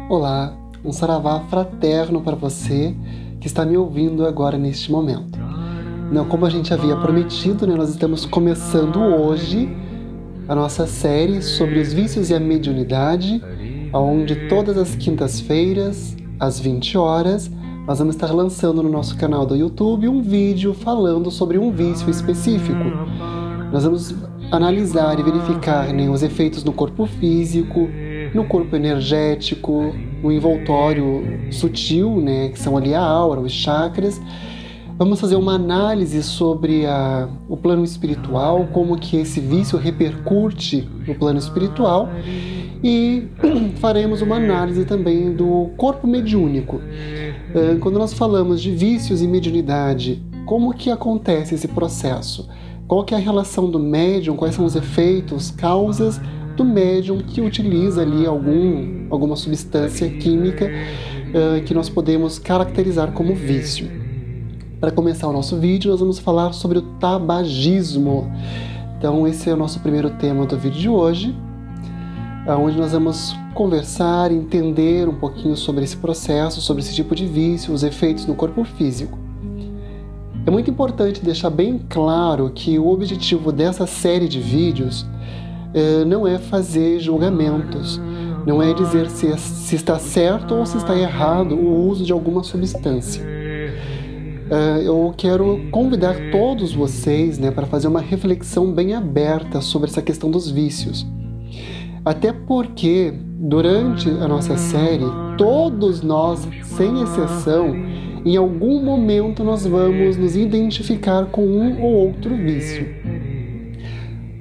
Olá, um saravá fraterno para você que está me ouvindo agora neste momento. Como a gente havia prometido, nós estamos começando hoje a nossa série sobre os vícios e a mediunidade, onde todas as quintas-feiras, às 20 horas, nós vamos estar lançando no nosso canal do YouTube um vídeo falando sobre um vício específico. Nós vamos analisar e verificar os efeitos no corpo físico, no corpo energético, no envoltório sutil, que são ali a aura, os chakras. Vamos fazer uma análise sobre o plano espiritual, como que esse vício repercute no plano espiritual, e faremos uma análise também do corpo mediúnico. Quando nós falamos de vícios e mediunidade, como que acontece esse processo? Qual que é a relação do médium, quais são os efeitos, causas do médium que utiliza ali alguma substância química que nós podemos caracterizar como vício. Para começar o nosso vídeo, nós vamos falar sobre o tabagismo. Então, esse é o nosso primeiro tema do vídeo de hoje, onde nós vamos conversar, entender um pouquinho sobre esse processo, sobre esse tipo de vício, os efeitos no corpo físico. É muito importante deixar bem claro que o objetivo dessa série de vídeos não é fazer julgamentos, não é dizer se está certo ou se está errado o uso de alguma substância. Eu quero convidar todos vocês para fazer uma reflexão bem aberta sobre essa questão dos vícios. Até porque, durante a nossa série, todos nós, sem exceção, em algum momento nós vamos nos identificar com um ou outro vício.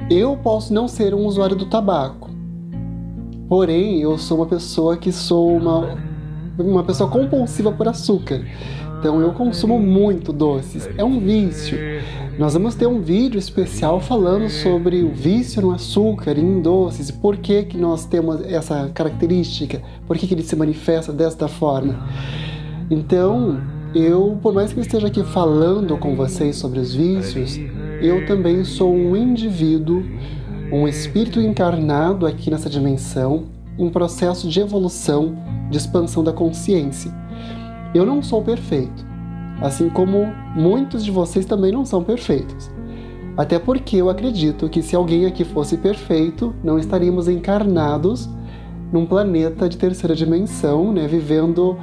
Eu posso não ser um usuário do tabaco, porém eu sou uma pessoa que sou uma pessoa compulsiva por açúcar. Então eu consumo muito doces, é um vício. Nós vamos ter um vídeo especial falando sobre o vício no açúcar e em doces, por que nós temos essa característica, por que ele se manifesta desta forma. Então, por mais que eu esteja aqui falando com vocês sobre os vícios, eu também sou um indivíduo, um espírito encarnado aqui nessa dimensão, em processo de evolução, de expansão da consciência. Eu não sou perfeito, assim como muitos de vocês também não são perfeitos. Até porque eu acredito que se alguém aqui fosse perfeito, não estaríamos encarnados num planeta de terceira dimensão, vivendo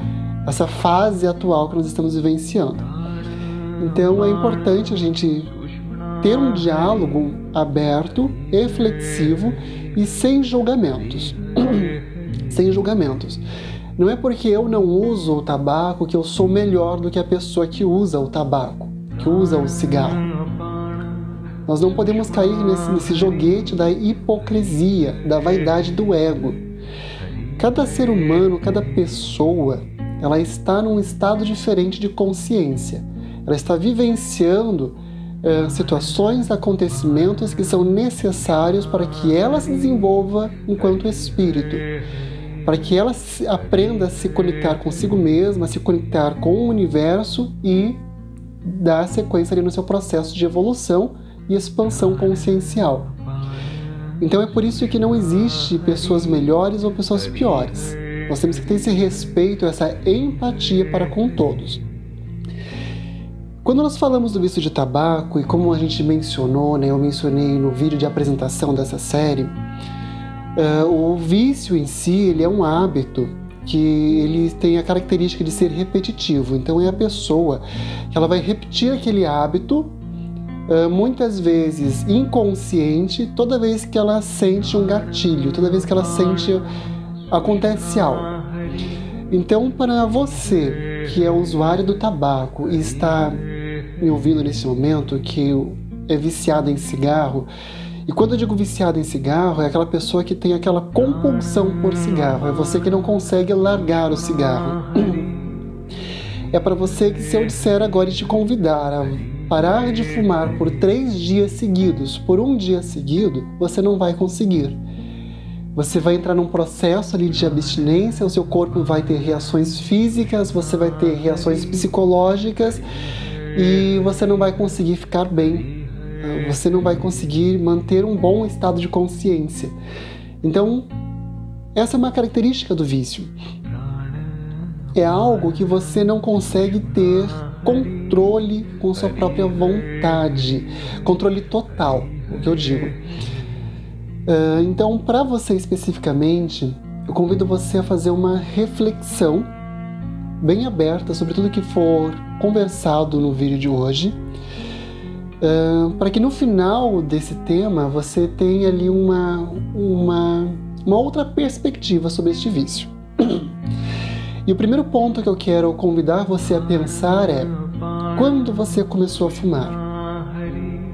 essa fase atual que nós estamos vivenciando. Então é importante a gente ter um diálogo aberto, reflexivo e sem julgamentos. Sem julgamentos. Não é porque eu não uso o tabaco que eu sou melhor do que a pessoa que usa o tabaco, que usa o cigarro. Nós não podemos cair nesse joguete da hipocrisia, da vaidade do ego. Cada ser humano, cada pessoa, ela está num estado diferente de consciência. Ela está vivenciando situações, acontecimentos que são necessários para que ela se desenvolva enquanto espírito, para que ela aprenda a se conectar consigo mesma, a se conectar com o universo e dar sequência ali no seu processo de evolução e expansão consciencial. Então é por isso que não existe pessoas melhores ou pessoas piores. Nós temos que ter esse respeito, essa empatia para com todos. Quando nós falamos do vício de tabaco, e como a gente mencionou, eu mencionei no vídeo de apresentação dessa série, o vício em si, ele é um hábito que ele tem a característica de ser repetitivo. Então é a pessoa que ela vai repetir aquele hábito, muitas vezes inconsciente, toda vez que ela sente um gatilho, toda vez que ela sente acontece algo. Então, para você que é usuário do tabaco e está me ouvindo nesse momento, que é viciado em cigarro, e quando eu digo viciado em cigarro, é aquela pessoa que tem aquela compulsão por cigarro, é você que não consegue largar o cigarro. É para você que, se eu disser agora e te convidar a parar de fumar por 3 dias seguidos, por um dia seguido, você não vai conseguir. Você vai entrar num processo ali de abstinência, o seu corpo vai ter reações físicas, você vai ter reações psicológicas e você não vai conseguir ficar bem. Você não vai conseguir manter um bom estado de consciência. Então, essa é uma característica do vício. é algo que você não consegue ter controle com sua própria vontade, controle total, o que eu digo. Então, para você especificamente, eu convido você a fazer uma reflexão bem aberta sobre tudo que for conversado no vídeo de hoje, para que no final desse tema você tenha ali uma outra perspectiva sobre este vício. E o primeiro ponto que eu quero convidar você a pensar é: quando você começou a fumar?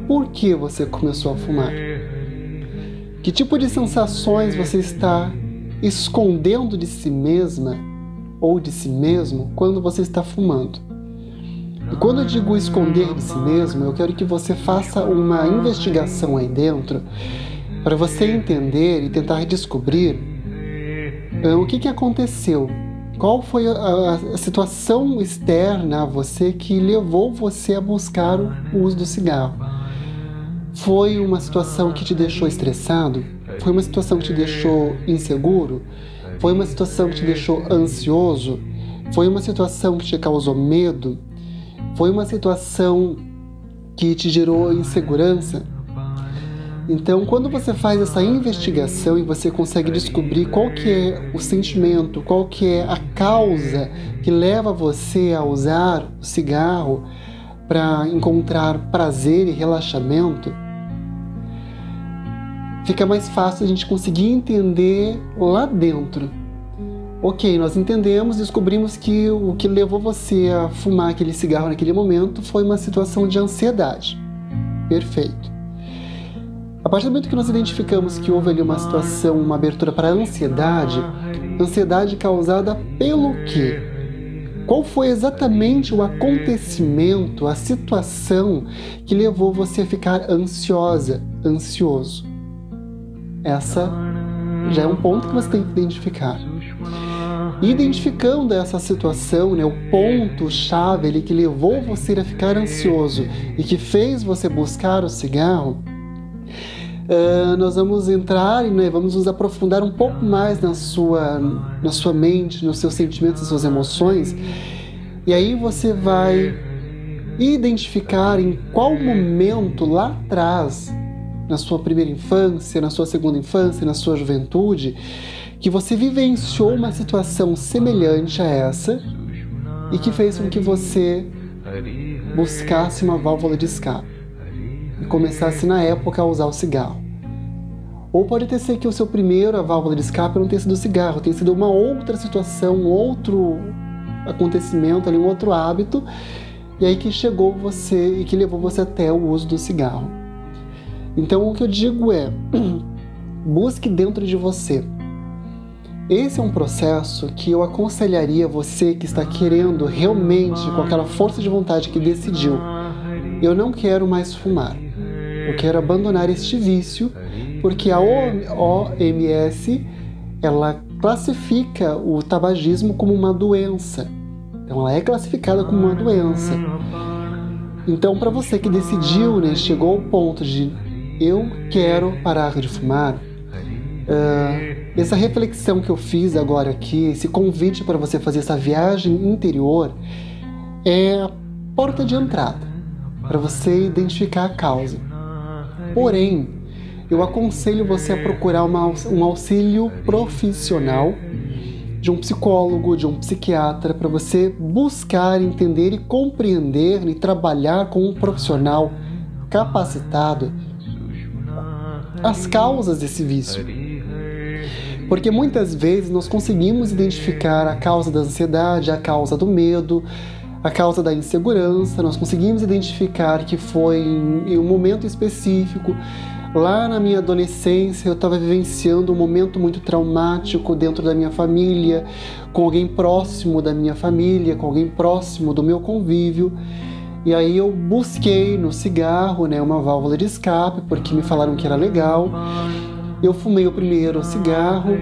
Por que você começou a fumar? Que tipo de sensações você está escondendo de si mesma ou de si mesmo quando você está fumando? E quando eu digo esconder de si mesmo, eu quero que você faça uma investigação aí dentro para você entender e tentar descobrir o que aconteceu. Qual foi a situação externa a você que levou você a buscar o uso do cigarro? Foi uma situação que te deixou estressado? Foi uma situação que te deixou inseguro? Foi uma situação que te deixou ansioso? Foi uma situação que te causou medo? Foi uma situação que te gerou insegurança? Então, quando você faz essa investigação e você consegue descobrir qual que é o sentimento, qual que é a causa que leva você a usar o cigarro para encontrar prazer e relaxamento, fica mais fácil a gente conseguir entender lá dentro. Ok, nós entendemos, descobrimos que o que levou você a fumar aquele cigarro naquele momento foi uma situação de ansiedade. Perfeito. A partir do momento que nós identificamos que houve ali uma situação, uma abertura para a ansiedade causada pelo quê? Qual foi exatamente o acontecimento, a situação que levou você a ficar ansiosa, ansioso? Essa já é um ponto que você tem que identificar. E identificando essa situação, o ponto-chave ali que levou você a ficar ansioso e que fez você buscar o cigarro, nós vamos entrar e vamos nos aprofundar um pouco mais na sua mente, nos seus sentimentos, nas suas emoções, e aí você vai identificar em qual momento lá atrás, na sua primeira infância, na sua segunda infância, na sua juventude, que você vivenciou uma situação semelhante a essa e que fez com que você buscasse uma válvula de escape e começasse na época a usar o cigarro. Ou pode ter sido que o seu primeiro, a válvula de escape, não tenha sido o cigarro, tenha sido uma outra situação, um outro acontecimento, ali, um outro hábito, e aí que chegou você e que levou você até o uso do cigarro. Então o que eu digo é, busque dentro de você. Esse é um processo que eu aconselharia você que está querendo realmente, com aquela força de vontade que decidiu, eu não quero mais fumar, eu quero abandonar este vício, porque a OMS, ela classifica o tabagismo como uma doença. Então ela é classificada como uma doença. Então para você que decidiu, chegou ao ponto de eu quero parar de fumar, essa reflexão que eu fiz agora aqui, esse convite para você fazer essa viagem interior, é a porta de entrada para você identificar a causa. Porém, eu aconselho você a procurar um auxílio profissional de um psicólogo, de um psiquiatra, para você buscar entender e compreender e trabalhar com um profissional capacitado as causas desse vício. Porque muitas vezes nós conseguimos identificar a causa da ansiedade, a causa do medo, a causa da insegurança, nós conseguimos identificar que foi em um momento específico. Lá na minha adolescência eu estava vivenciando um momento muito traumático dentro da minha família, com alguém próximo da minha família, com alguém próximo do meu convívio. E aí eu busquei no cigarro, uma válvula de escape, porque me falaram que era legal. Eu fumei o primeiro cigarro,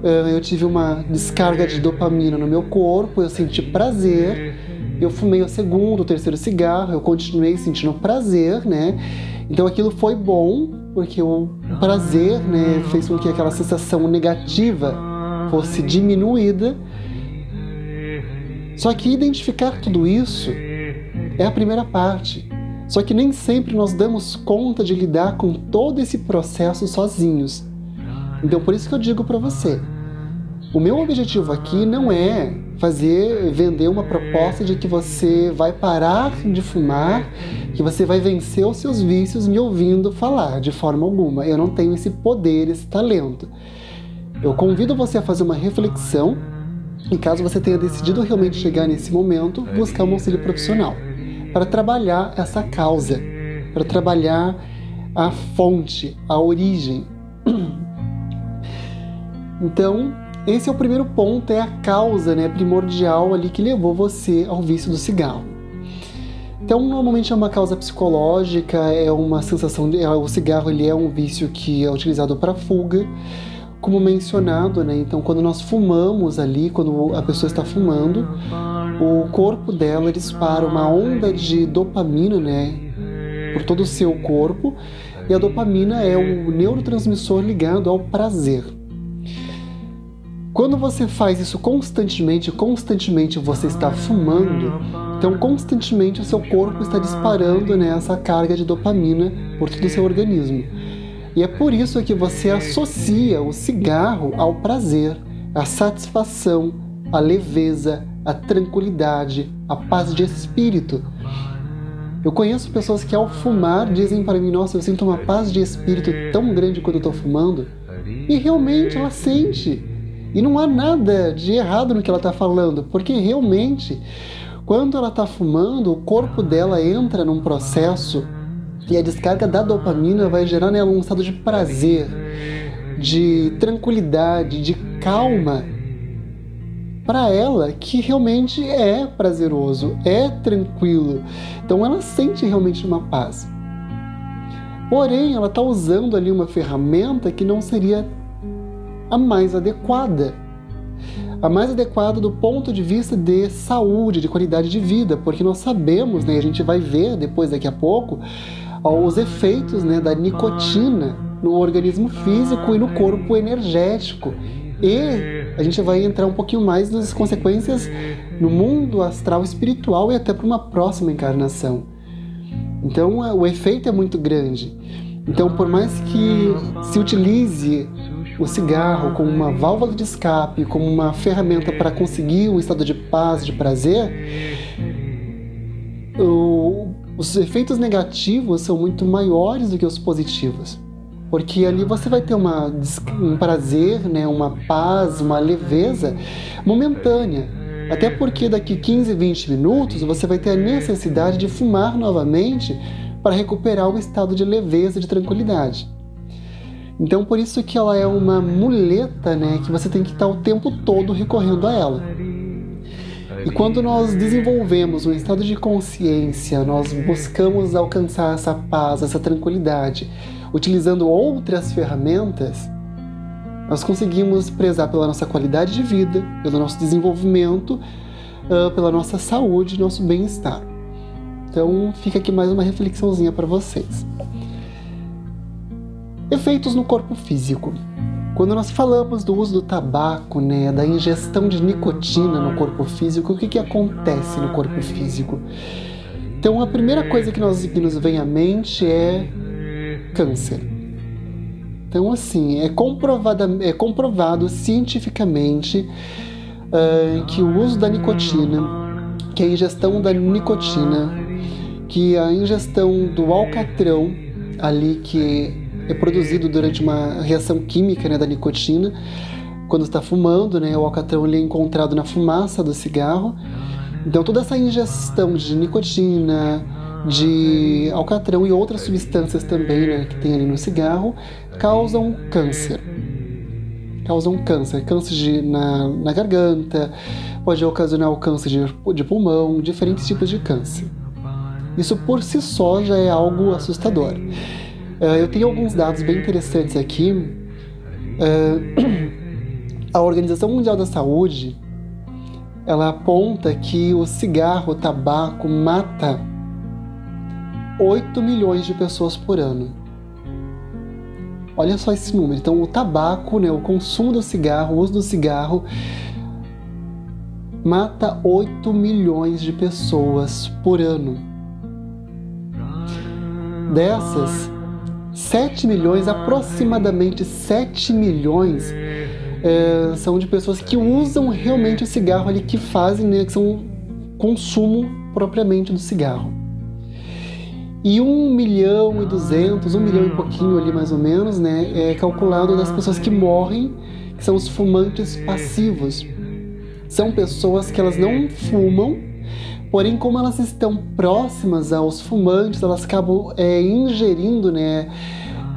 eu tive uma descarga de dopamina no meu corpo, eu senti prazer. Eu fumei o segundo, o terceiro cigarro, eu continuei sentindo prazer, Então aquilo foi bom, porque o prazer, fez com que aquela sensação negativa fosse diminuída. Só que identificar tudo isso é a primeira parte. Só que nem sempre nós damos conta de lidar com todo esse processo sozinhos. Então, por isso que eu digo para você, o meu objetivo aqui não é vender uma proposta de que você vai parar de fumar, que você vai vencer os seus vícios me ouvindo falar, de forma alguma. Eu não tenho esse poder, esse talento. Eu convido você a fazer uma reflexão e, caso você tenha decidido realmente chegar nesse momento, buscar um auxílio profissional para trabalhar essa causa, para trabalhar a fonte, a origem. Então, esse é o primeiro ponto, é a causa, né, primordial ali que levou você ao vício do cigarro. Então, normalmente é uma causa psicológica, é uma sensação o cigarro ele é um vício que é utilizado para fuga, como mencionado, né? Então, quando nós fumamos ali, quando a pessoa está fumando, o corpo dela dispara uma onda de dopamina, né, por todo o seu corpo, e a dopamina é o neurotransmissor ligado ao prazer. Quando você faz isso constantemente você está fumando, então constantemente o seu corpo está disparando, né, essa carga de dopamina por todo o seu organismo. E é por isso que você associa o cigarro ao prazer, à satisfação, à leveza, à tranquilidade, à paz de espírito. Eu conheço pessoas que ao fumar dizem para mim, nossa, eu sinto uma paz de espírito tão grande quando eu estou fumando. E realmente ela sente. E não há nada de errado no que ela está falando, porque realmente, quando ela está fumando, o corpo dela entra num processo e a descarga da dopamina vai gerar nela um estado de prazer, de tranquilidade, de calma, para ela que realmente é prazeroso, é tranquilo. Então ela sente realmente uma paz. Porém, ela está usando ali uma ferramenta que não seria a mais adequada. A mais adequada do ponto de vista de saúde, de qualidade de vida, porque nós sabemos, né, a gente vai ver depois daqui a pouco, os efeitos, né, da nicotina no organismo físico e no corpo energético. E a gente vai entrar um pouquinho mais nas consequências no mundo astral espiritual e até para uma próxima encarnação. Então o efeito é muito grande. Então, por mais que se utilize o cigarro como uma válvula de escape, como uma ferramenta para conseguir um estado de paz, de prazer, os efeitos negativos são muito maiores do que os positivos. Porque ali você vai ter um prazer, né, uma paz, uma leveza momentânea. Até porque daqui 15, 20 minutos você vai ter a necessidade de fumar novamente para recuperar o estado de leveza, de tranquilidade. Então, por isso que ela é uma muleta, né, que você tem que estar o tempo todo recorrendo a ela. E quando nós desenvolvemos um estado de consciência, nós buscamos alcançar essa paz, essa tranquilidade, utilizando outras ferramentas, nós conseguimos prezar pela nossa qualidade de vida, pelo nosso desenvolvimento, pela nossa saúde, nosso bem-estar. Então, fica aqui mais uma reflexãozinha para vocês. Efeitos no corpo físico. Quando nós falamos do uso do tabaco, né, da ingestão de nicotina no corpo físico, o que acontece no corpo físico? Então, a primeira coisa que nos vem à mente é câncer. Então, assim, é comprovado cientificamente que o uso da nicotina, que a ingestão da nicotina, que a ingestão do alcatrão, ali que é produzido durante uma reação química, né, da nicotina, quando está fumando, né, o alcatrão ele é encontrado na fumaça do cigarro. Então toda essa ingestão de nicotina, de alcatrão e outras substâncias também, né, que tem ali no cigarro, causam câncer. Câncer na garganta, pode ocasionar o câncer de pulmão, diferentes tipos de câncer. Isso por si só já é algo assustador. Eu tenho alguns dados bem interessantes aqui. A Organização Mundial da Saúde, ela aponta que o cigarro, o tabaco, mata 8 milhões de pessoas por ano. Olha só esse número. Então, o tabaco, né, o consumo do cigarro, o uso do cigarro, mata 8 milhões de pessoas por ano. Dessas, 7 milhões, aproximadamente 7 milhões, são de pessoas que usam realmente o cigarro ali, que fazem, né, que são consumo propriamente do cigarro. E 1,2 milhão, 1 milhão e pouquinho ali mais ou menos, né, é calculado das pessoas que morrem, que são os fumantes passivos. São pessoas que elas não fumam, porém como elas estão próximas aos fumantes, elas acabam ingerindo, né,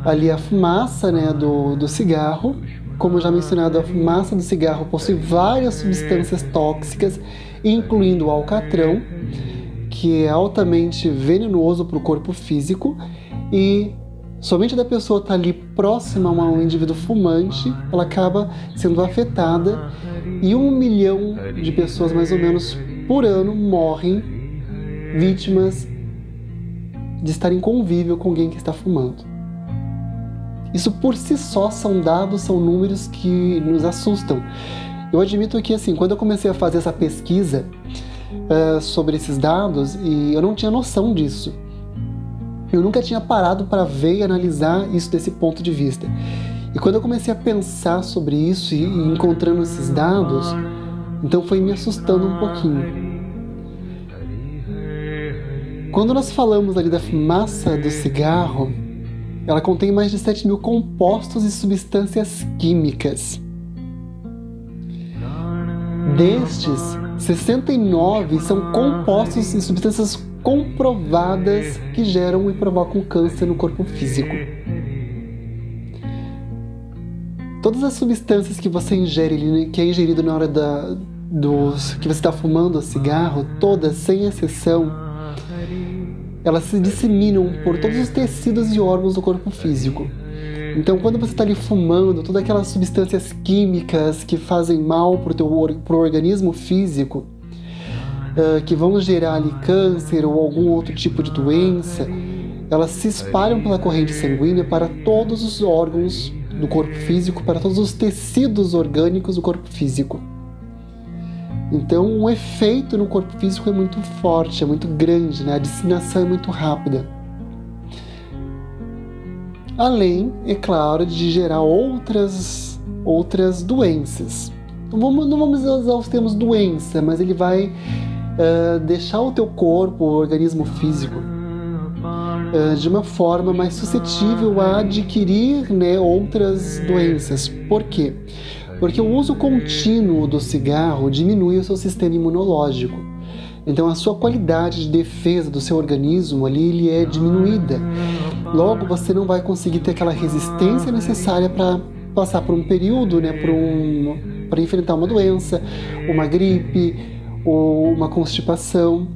ali a fumaça, né, do cigarro. Como já mencionado, a fumaça do cigarro possui várias substâncias tóxicas, incluindo o alcatrão, que é altamente venenoso para o corpo físico, e somente da pessoa estar ali próxima a um indivíduo fumante, ela acaba sendo afetada, e 1 milhão de pessoas mais ou menos por ano morrem vítimas de estar em convívio com alguém que está fumando. Isso por si só são dados, são números que nos assustam. Eu admito que, assim, quando eu comecei a fazer essa pesquisa sobre esses dados, e eu não tinha noção disso. Eu nunca tinha parado para ver e analisar isso desse ponto de vista. E quando eu comecei a pensar sobre isso e encontrando esses dados, então foi me assustando um pouquinho. Quando nós falamos ali da fumaça do cigarro, ela contém mais de 7 mil compostos e substâncias químicas. Destes, 69 são compostos e substâncias comprovadas que geram e provocam câncer no corpo físico. Todas as substâncias que você ingere, que é ingerido na hora que você está fumando o cigarro, todas, sem exceção, elas se disseminam por todos os tecidos e órgãos do corpo físico. Então, quando você está ali fumando, todas aquelas substâncias químicas que fazem mal para o organismo físico, que vão gerar ali câncer ou algum outro tipo de doença, elas se espalham pela corrente sanguínea para todos os órgãos do corpo físico, para todos os tecidos orgânicos do corpo físico. Então, o efeito no corpo físico é muito forte, é muito grande, né? A disseminação é muito rápida. Além, é claro, de gerar outras doenças. Não vamos usar os termos doença, mas ele vai deixar o teu corpo, o organismo físico, de uma forma mais suscetível a adquirir, né, outras doenças. Por quê? Porque o uso contínuo do cigarro diminui o seu sistema imunológico. Então a sua qualidade de defesa do seu organismo ali ele é diminuída. Logo você não vai conseguir ter aquela resistência necessária para passar por um período, né, para enfrentar uma doença, uma gripe ou uma constipação.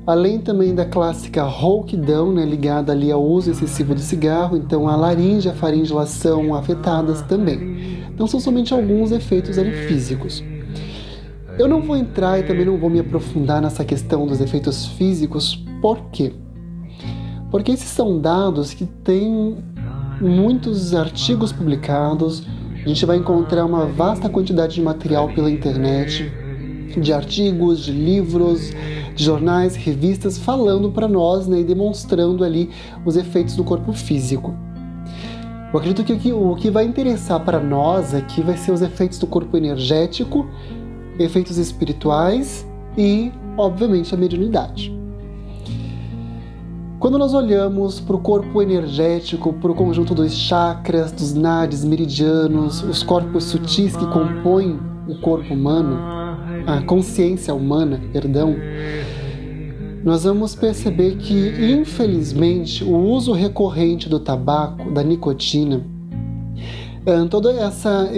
Além também da clássica rouquidão, né, ligada ali ao uso excessivo do cigarro, então a laringe e a faringela são afetadas também. Então são somente alguns efeitos ali físicos. Eu não vou entrar e também não vou me aprofundar nessa questão dos efeitos físicos. Por quê? Porque esses são dados que têm muitos artigos publicados, a gente vai encontrar uma vasta quantidade de material pela internet, de artigos, de livros, de jornais, revistas, falando para nós, né, e demonstrando ali os efeitos do corpo físico. Eu acredito que o que vai interessar para nós aqui vai ser os efeitos do corpo energético, efeitos espirituais e, obviamente, a mediunidade. Quando nós olhamos para o corpo energético, para o conjunto dos chakras, dos nadis, meridianos, os corpos sutis que compõem o corpo humano, a consciência humana, nós vamos perceber que, infelizmente, o uso recorrente do tabaco, da nicotina, toda essa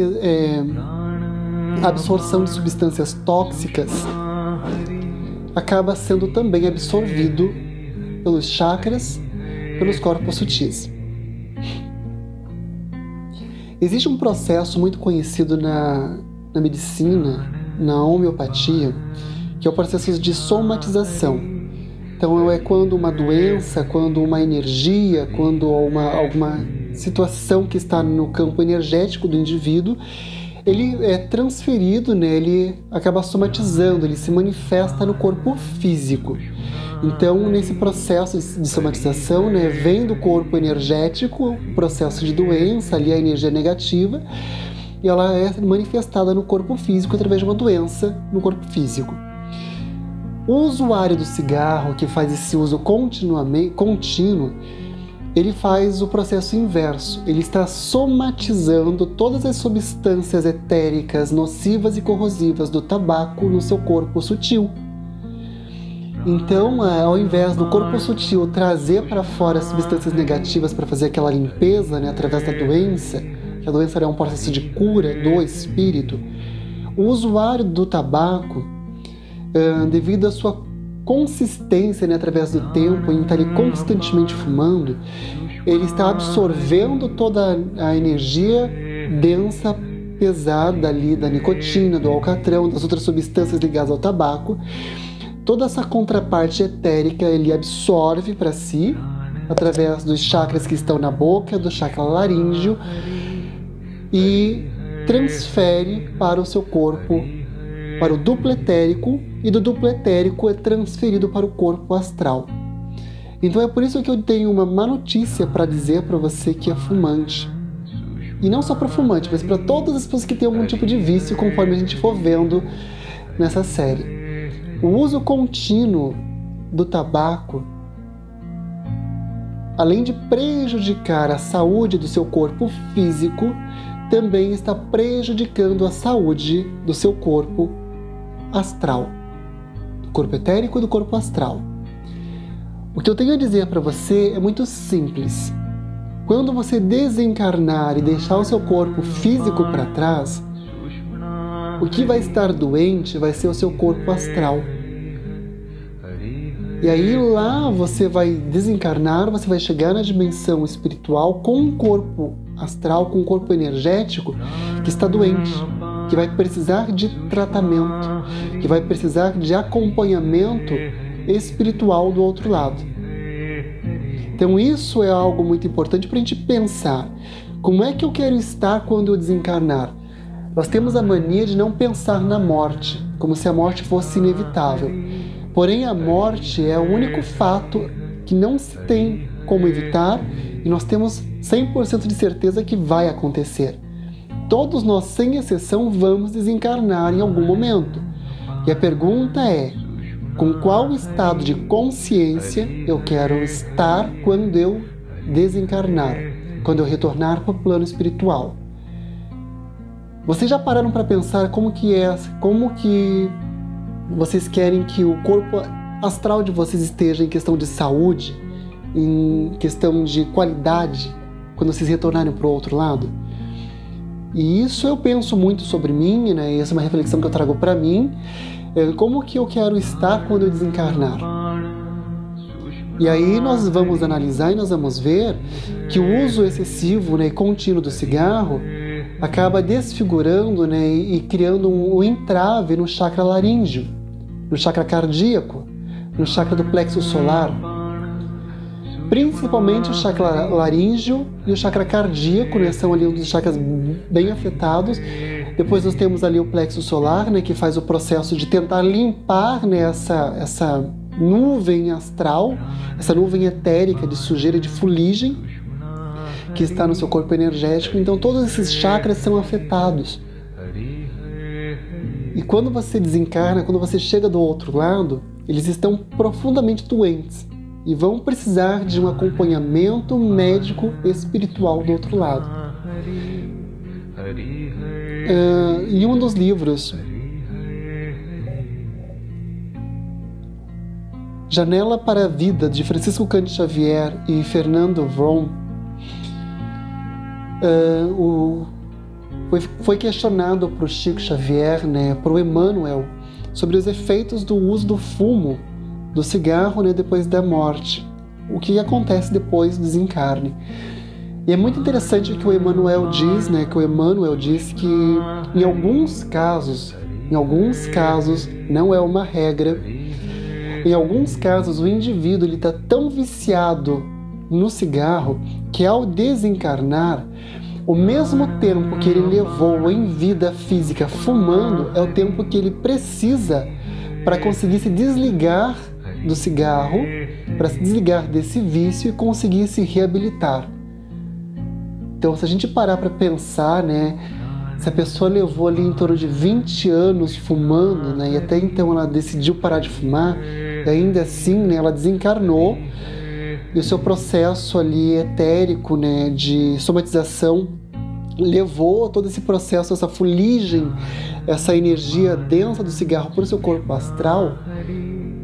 absorção de substâncias tóxicas acaba sendo também absorvido pelos chakras, pelos corpos sutis. Existe um processo muito conhecido na medicina, na homeopatia, que é o processo de somatização. Então é quando uma doença, quando uma energia, quando alguma situação que está no campo energético do indivíduo, ele é transferido, né? Ele acaba somatizando, ele se manifesta no corpo físico. Então, nesse processo de somatização, né, vem do corpo energético, o processo de doença, ali a energia negativa, e ela é manifestada no corpo físico através de uma doença no corpo físico. O usuário do cigarro, que faz esse uso contínuo, ele faz o processo inverso. Ele está somatizando todas as substâncias etéricas, nocivas e corrosivas do tabaco no seu corpo sutil. Então, ao invés do corpo sutil trazer para fora as substâncias negativas para fazer aquela limpeza, né, através da doença, que a doença é um processo de cura do espírito, o usuário do tabaco, devido à sua consistência, né, através do tempo, em estar ali constantemente fumando, ele está absorvendo toda a energia densa, pesada ali da nicotina, do alcatrão, das outras substâncias ligadas ao tabaco. Toda essa contraparte etérica ele absorve para si, através dos chakras que estão na boca, do chakra laríngeo, e transfere para o seu corpo, para o duplo etérico, e do duplo etérico é transferido para o corpo astral. Então é por isso que eu tenho uma má notícia para dizer para você que é fumante. E não só para fumante, mas para todas as pessoas que têm algum tipo de vício, conforme a gente for vendo nessa série. O uso contínuo do tabaco, além de prejudicar a saúde do seu corpo físico, também está prejudicando a saúde do seu corpo astral, do corpo etérico e do corpo astral. O que eu tenho a dizer para você é muito simples. Quando você desencarnar e deixar o seu corpo físico para trás, o que vai estar doente vai ser o seu corpo astral. E aí lá você vai desencarnar, você vai chegar na dimensão espiritual com um corpo astral, com um corpo energético que está doente, que vai precisar de tratamento, que vai precisar de acompanhamento espiritual do outro lado. Então isso é algo muito importante para a gente pensar. Como é que eu quero estar quando eu desencarnar? Nós temos a mania de não pensar na morte, como se a morte fosse inevitável. Porém, a morte é o único fato que não se tem como evitar e nós temos 100% de certeza que vai acontecer. Todos nós, sem exceção, vamos desencarnar em algum momento. E a pergunta é, com qual estado de consciência eu quero estar quando eu desencarnar, quando eu retornar para o plano espiritual? Vocês já pararam para pensar como que vocês querem que o corpo astral de vocês esteja em questão de saúde, em questão de qualidade, quando vocês retornarem para o outro lado? E isso eu penso muito sobre mim, né? Essa é uma reflexão que eu trago para mim. Como que eu quero estar quando eu desencarnar? E aí nós vamos analisar e nós vamos ver que o uso excessivo, né, e contínuo do cigarro acaba desfigurando, né, e criando um entrave no chakra laríngeo, no chakra cardíaco, no chakra do plexo solar. Principalmente o chakra laríngeo e o chakra cardíaco, né, são ali um dos chakras bem afetados. Depois nós temos ali o plexo solar, né, que faz o processo de tentar limpar, né, essa nuvem astral, essa nuvem etérica de sujeira, de fuligem que está no seu corpo energético. Então todos esses chakras são afetados. E quando você desencarna, quando você chega do outro lado, eles estão profundamente doentes e vão precisar de um acompanhamento médico espiritual do outro lado. Em um dos livros, Janela para a Vida, de Francisco Cândido Xavier e Fernando Vroom, foi questionado para o Chico Xavier, né, para o Emmanuel, sobre os efeitos do uso do fumo, do cigarro, né, depois da morte. O que acontece depois do desencarne. E é muito interessante o que o Emmanuel diz, né, que o Emmanuel diz que em alguns casos, não é uma regra, em alguns casos o indivíduo está tão viciado no cigarro que ao desencarnar, O mesmo tempo que ele levou em vida física fumando é o tempo que ele precisa para conseguir se desligar do cigarro, para se desligar desse vício e conseguir se reabilitar. Então, se a gente parar para pensar, né, se a pessoa levou ali em torno de 20 anos fumando, né, e até então ela decidiu parar de fumar, e ainda assim, né, ela desencarnou, e o seu processo ali etérico, né, de somatização levou todo esse processo, essa fuligem, essa energia densa do cigarro para o seu corpo astral.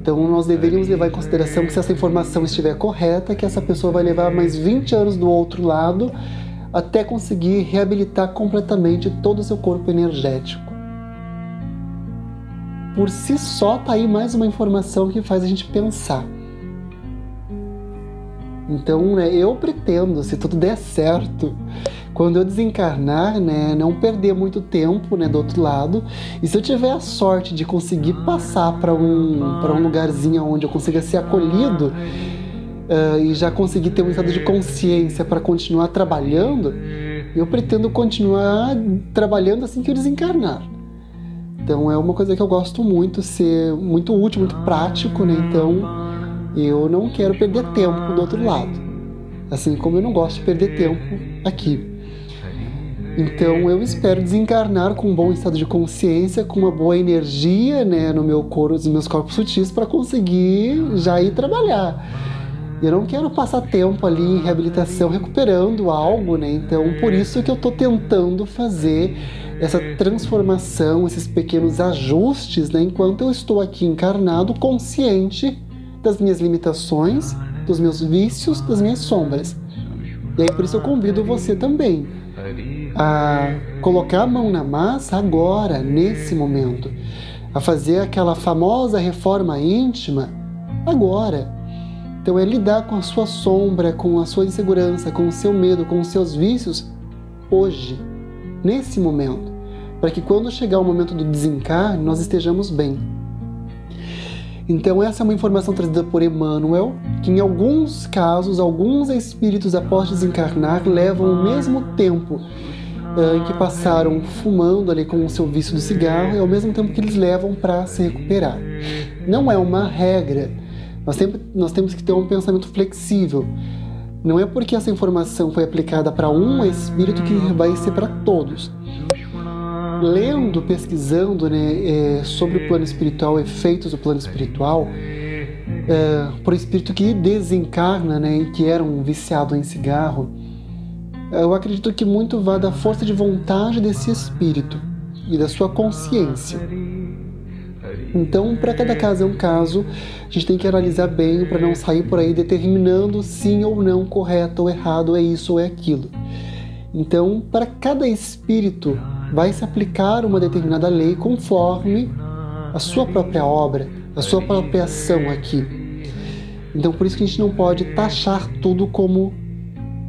Então nós deveríamos levar em consideração que, se essa informação estiver correta, que essa pessoa vai levar mais 20 anos do outro lado até conseguir reabilitar completamente todo o seu corpo energético. Por si só, tá aí mais uma informação que faz a gente pensar. Então, né, eu pretendo, se tudo der certo, quando eu desencarnar, né, não perder muito tempo, né, do outro lado. E se eu tiver a sorte de conseguir passar para um lugarzinho onde eu consiga ser acolhido e já conseguir ter um estado de consciência para continuar trabalhando, eu pretendo continuar trabalhando assim que eu desencarnar. Então é uma coisa que eu gosto muito, ser muito útil, muito prático, né? Então eu não quero perder tempo do outro lado, assim como eu não gosto de perder tempo aqui. Então eu espero desencarnar com um bom estado de consciência, com uma boa energia, né, no meu corpo, nos meus corpos sutis, para conseguir já ir trabalhar. Eu não quero passar tempo ali em reabilitação recuperando algo, né? Então por isso que eu estou tentando fazer essa transformação, esses pequenos ajustes, né, enquanto eu estou aqui encarnado, consciente das minhas limitações, dos meus vícios, das minhas sombras. E aí por isso eu convido você também a colocar a mão na massa agora, nesse momento, a fazer aquela famosa reforma íntima agora. Então é lidar com a sua sombra, com a sua insegurança, com o seu medo, com os seus vícios hoje, nesse momento, para que quando chegar o momento do desencarne, nós estejamos bem. Então essa é uma informação trazida por Emmanuel, que em alguns casos, alguns espíritos após desencarnar levam o mesmo tempo em que passaram fumando ali com o seu vício do cigarro, é ao mesmo tempo que eles levam para se recuperar. Não é uma regra, nós temos que ter um pensamento flexível. Não é porque essa informação foi aplicada para um espírito que vai ser para todos. Lendo, pesquisando, né, sobre o plano espiritual, efeitos do plano espiritual, por espírito que desencarna, né, e que era um viciado em cigarro, eu acredito que muito vai da força de vontade desse espírito e da sua consciência. Então, para cada caso é um caso, a gente tem que analisar bem para não sair por aí determinando sim ou não, correto ou errado, é isso ou é aquilo. Então, para cada espírito vai se aplicar uma determinada lei conforme a sua própria obra, a sua própria ação aqui. Então, por isso que a gente não pode taxar tudo como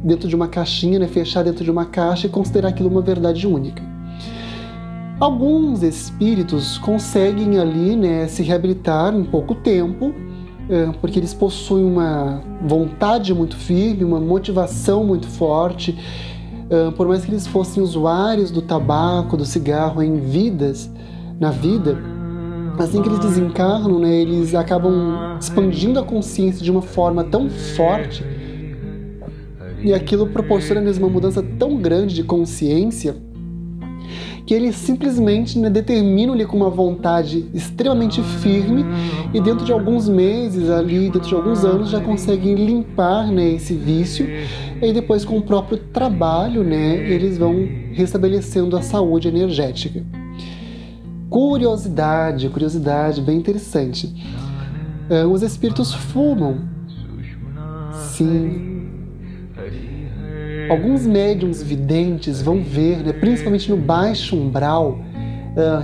dentro de uma caixinha, né? Fechar dentro de uma caixa e considerar aquilo uma verdade única. Alguns espíritos conseguem ali, né, se reabilitar em pouco tempo, porque eles possuem uma vontade muito firme, uma motivação muito forte. Por mais que eles fossem usuários do tabaco, do cigarro na vida, assim que eles desencarnam, né, eles acabam expandindo a consciência de uma forma tão forte, e aquilo proporciona-lhes uma mudança tão grande de consciência, que eles simplesmente, né, determinam-lhe com uma vontade extremamente firme, e dentro de alguns meses, ali, dentro de alguns anos, já conseguem limpar, né, esse vício, e depois, com o próprio trabalho, né, eles vão restabelecendo a saúde energética. Curiosidade, bem interessante. Os espíritos fumam. Sim. Alguns médiums videntes vão ver, né, principalmente no baixo umbral,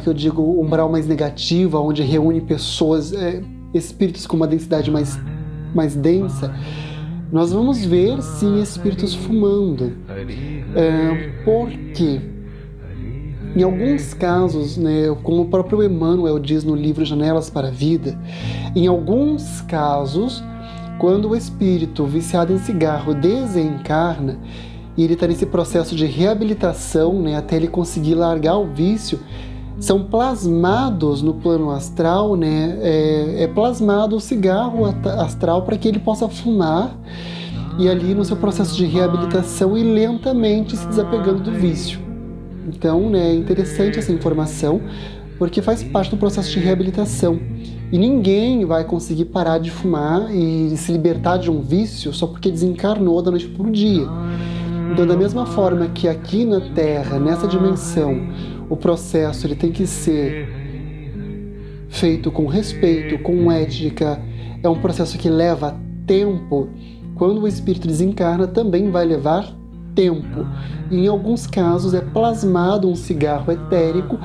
que eu digo umbral mais negativo, onde reúne pessoas, espíritos com uma densidade mais densa, nós vamos ver, sim, espíritos fumando. Por quê? Em alguns casos, né, como o próprio Emmanuel diz no livro Janelas para a Vida, em alguns casos, quando o espírito viciado em cigarro desencarna, e ele está nesse processo de reabilitação, né, até ele conseguir largar o vício, são plasmados no plano astral, né, é plasmado o cigarro astral para que ele possa fumar e ali no seu processo de reabilitação e lentamente se desapegando do vício. Então, né, é interessante essa informação, porque faz parte do processo de reabilitação. E ninguém vai conseguir parar de fumar e se libertar de um vício só porque desencarnou da noite para o dia. Então, da mesma forma que aqui na Terra, nessa dimensão, o processo ele tem que ser feito com respeito, com ética, é um processo que leva tempo. Quando o espírito desencarna, também vai levar tempo. E em alguns casos é plasmado um cigarro etérico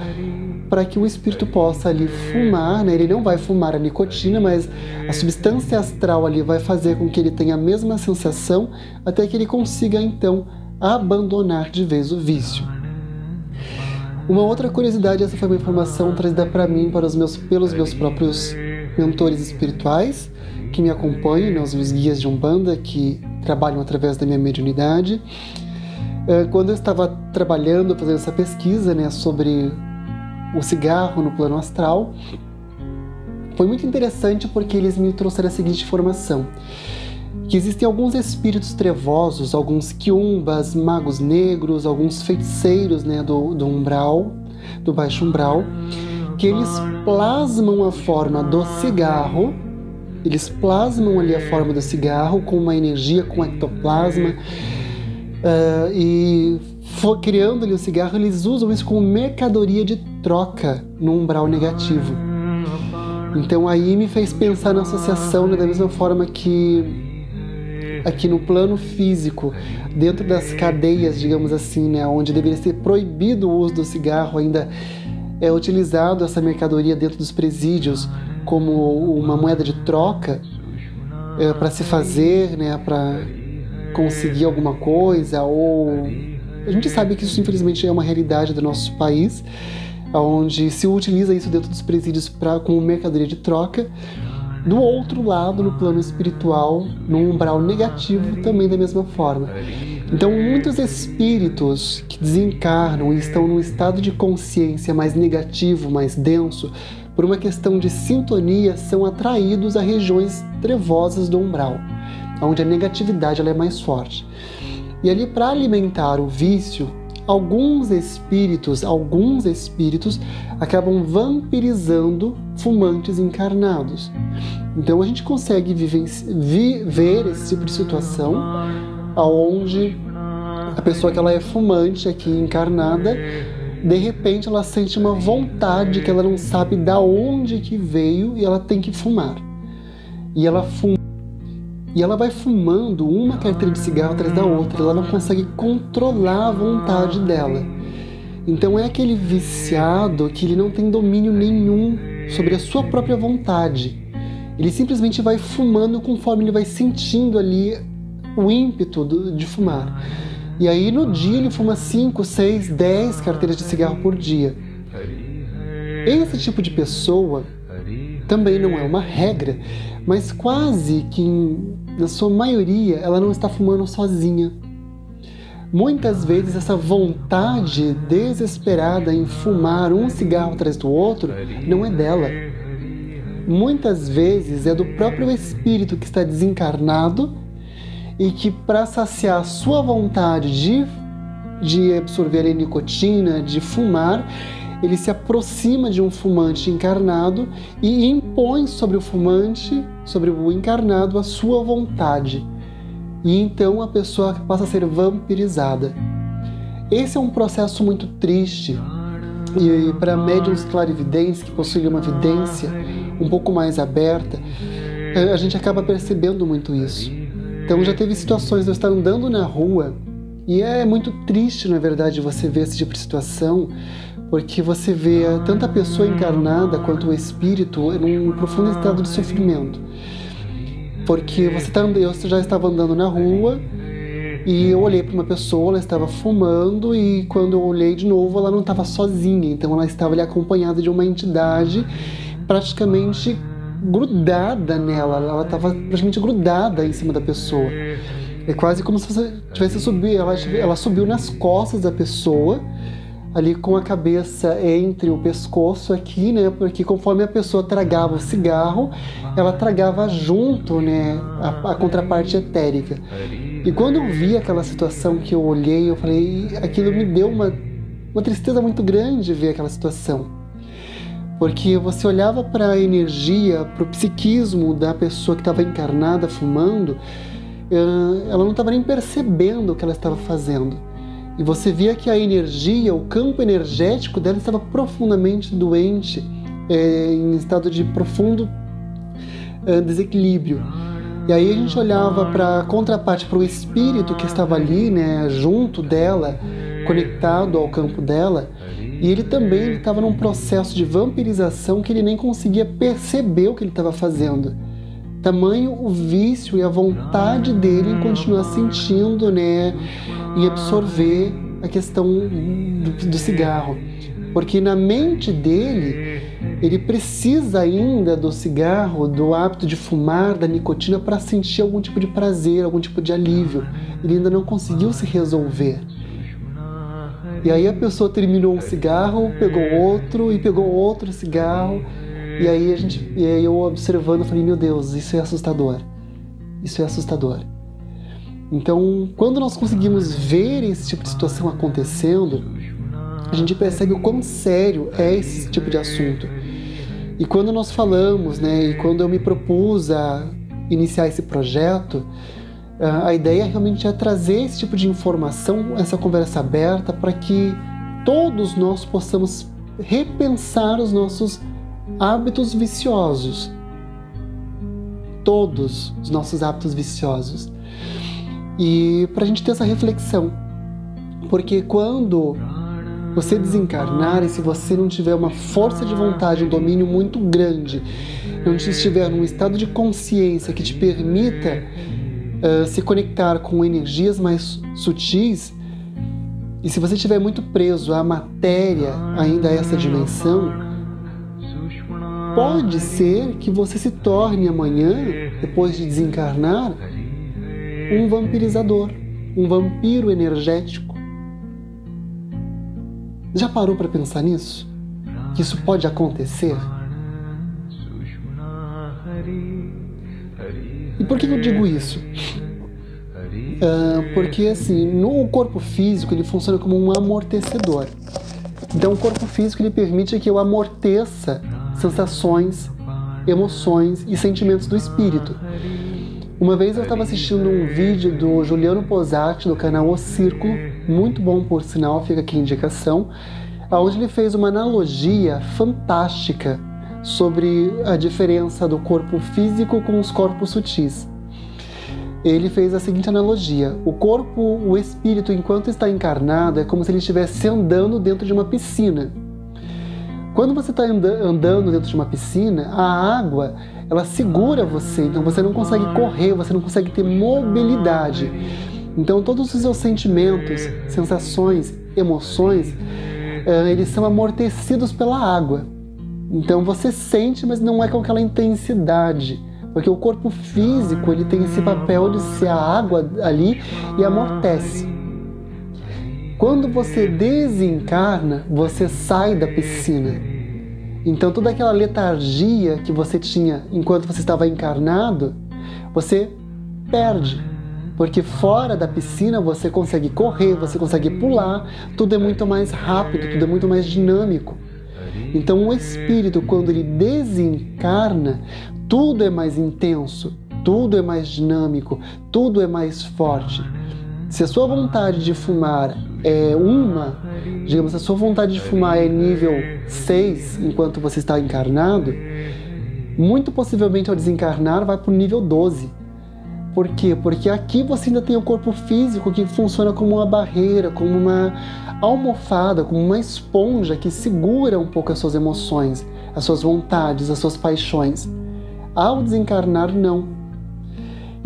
para que o espírito possa ali fumar, né? Ele não vai fumar a nicotina, mas a substância astral ali vai fazer com que ele tenha a mesma sensação até que ele consiga então abandonar de vez o vício. Uma outra curiosidade, essa foi uma informação trazida para mim pelos meus próprios mentores espirituais que me acompanham, né, os guias de Umbanda que trabalham através da minha mediunidade. Quando eu estava trabalhando, fazendo essa pesquisa, né, sobre o cigarro no plano astral, foi muito interessante porque eles me trouxeram a seguinte informação: que existem alguns espíritos trevosos, alguns quiumbas, magos negros, alguns feiticeiros, né, do umbral, do baixo umbral, que eles plasmam a forma do cigarro, eles plasmam ali a forma do cigarro com uma energia, com ectoplasma, e criando ali o cigarro, eles usam isso como mercadoria de troca no umbral negativo. Então aí me fez pensar na associação, né, da mesma forma que aqui no plano físico, dentro das cadeias, digamos assim, né, onde deveria ser proibido o uso do cigarro, ainda é utilizado essa mercadoria dentro dos presídios como uma moeda de troca para se fazer, né, para conseguir alguma coisa, ou a gente sabe que isso infelizmente é uma realidade do nosso país, onde se utiliza isso dentro dos presídios como mercadoria de troca. Do outro lado, no plano espiritual, no umbral negativo, também da mesma forma. Então, muitos espíritos que desencarnam e estão num estado de consciência mais negativo, mais denso, por uma questão de sintonia, são atraídos a regiões trevosas do umbral, onde a negatividade ela é mais forte. E ali, para alimentar o vício, alguns espíritos acabam vampirizando fumantes encarnados. Então a gente consegue ver esse tipo de situação onde a pessoa que ela é fumante aqui encarnada, de repente ela sente uma vontade que ela não sabe da onde que veio e ela tem que fumar. E ela vai fumando uma carteira de cigarro atrás da outra, ela não consegue controlar a vontade dela. Então é aquele viciado que ele não tem domínio nenhum sobre a sua própria vontade. Ele simplesmente vai fumando conforme ele vai sentindo ali o ímpeto de fumar. E aí no dia ele fuma 5, 6, 10 carteiras de cigarro por dia. Esse tipo de pessoa também não é uma regra, mas quase que na sua maioria ela não está fumando sozinha. Muitas vezes essa vontade desesperada em fumar um cigarro atrás do outro não é dela. Muitas vezes é do próprio espírito que está desencarnado e que, para saciar a sua vontade de absorver a nicotina, de fumar, ele se aproxima de um fumante encarnado e impõe sobre o fumante, sobre o encarnado, a sua vontade. E então a pessoa passa a ser vampirizada. Esse é um processo muito triste. E para médiuns clarividentes que possuem uma vidência um pouco mais aberta, a gente acaba percebendo muito isso. Então já teve situações de eu estar andando na rua e é muito triste, na verdade, você ver esse tipo de situação, porque você vê tanto a pessoa encarnada quanto o espírito num profundo estado de sofrimento. Porque eu já estava andando na rua e eu olhei para uma pessoa, ela estava fumando, e quando eu olhei de novo ela não estava sozinha, então ela estava ali acompanhada de uma entidade praticamente grudada nela, ela estava praticamente grudada em cima da pessoa. É quase como se você tivesse subido, ela subiu nas costas da pessoa, ali com a cabeça entre o pescoço aqui, né? Porque conforme a pessoa tragava o cigarro, ela tragava junto, né, a contraparte etérica. E quando eu vi aquela situação que eu olhei, eu falei, aquilo me deu uma tristeza muito grande ver aquela situação. Porque você olhava para a energia, para o psiquismo da pessoa que estava encarnada fumando, ela não estava nem percebendo o que ela estava fazendo. E você via que a energia, o campo energético dela estava profundamente doente, em estado de profundo desequilíbrio. E aí a gente olhava para a contraparte, para o espírito que estava ali, né, junto dela, conectado ao campo dela, e ele também estava num processo de vampirização que ele nem conseguia perceber o que ele estava fazendo. Tamanho o vício e a vontade dele em continuar sentindo, né, em absorver a questão do cigarro. Porque na mente dele, ele precisa ainda do cigarro, do hábito de fumar, da nicotina, para sentir algum tipo de prazer, algum tipo de alívio. Ele ainda não conseguiu se resolver. E aí a pessoa terminou um cigarro, pegou outro cigarro, e aí eu observando, eu falei, meu Deus, isso é assustador. Isso é assustador. Então, quando nós conseguimos ver esse tipo de situação acontecendo, a gente percebe o quão sério é esse tipo de assunto. E quando nós falamos, né, e quando eu me propus a iniciar esse projeto, a ideia realmente é trazer esse tipo de informação, essa conversa aberta, para que todos nós possamos repensar os nossos hábitos viciosos. Todos os nossos hábitos viciosos. E para a gente ter essa reflexão. Porque quando você desencarnar, e se você não tiver uma força de vontade, um domínio muito grande, não estiver num estado de consciência que te permita se conectar com energias mais sutis, e se você estiver muito preso à matéria, ainda a essa dimensão, pode ser que você se torne amanhã, depois de desencarnar, um vampirizador, um vampiro energético. Já parou para pensar nisso? Que isso pode acontecer? E por que eu digo isso? Porque assim, no corpo físico ele funciona como um amortecedor. Então o corpo físico ele permite que eu amorteça sensações, emoções e sentimentos do espírito. Uma vez eu estava assistindo um vídeo do Juliano Posati, do canal O Círculo, muito bom por sinal, fica aqui a indicação, onde ele fez uma analogia fantástica sobre a diferença do corpo físico com os corpos sutis. Ele fez a seguinte analogia: o corpo, o espírito, enquanto está encarnado, é como se ele estivesse andando dentro de uma piscina. Quando você está andando dentro de uma piscina, a água, ela segura você, então você não consegue correr, você não consegue ter mobilidade. Então todos os seus sentimentos, sensações, emoções, eles são amortecidos pela água. Então você sente, mas não é com aquela intensidade, porque o corpo físico ele tem esse papel de ser a água ali e amortece. Quando você desencarna, você sai da piscina. Então toda aquela letargia que você tinha enquanto você estava encarnado, você perde. Porque fora da piscina você consegue correr, você consegue pular, tudo é muito mais rápido, tudo é muito mais dinâmico. Então o espírito, quando ele desencarna, tudo é mais intenso, tudo é mais dinâmico, tudo é mais forte. Se a sua vontade de fumar é digamos, se a sua vontade de fumar é nível 6 enquanto você está encarnado, muito possivelmente ao desencarnar vai para o nível 12. Por quê? Porque aqui você ainda tem o corpo físico que funciona como uma barreira, como uma almofada, como uma esponja que segura um pouco as suas emoções, as suas vontades, as suas paixões. Ao desencarnar, não.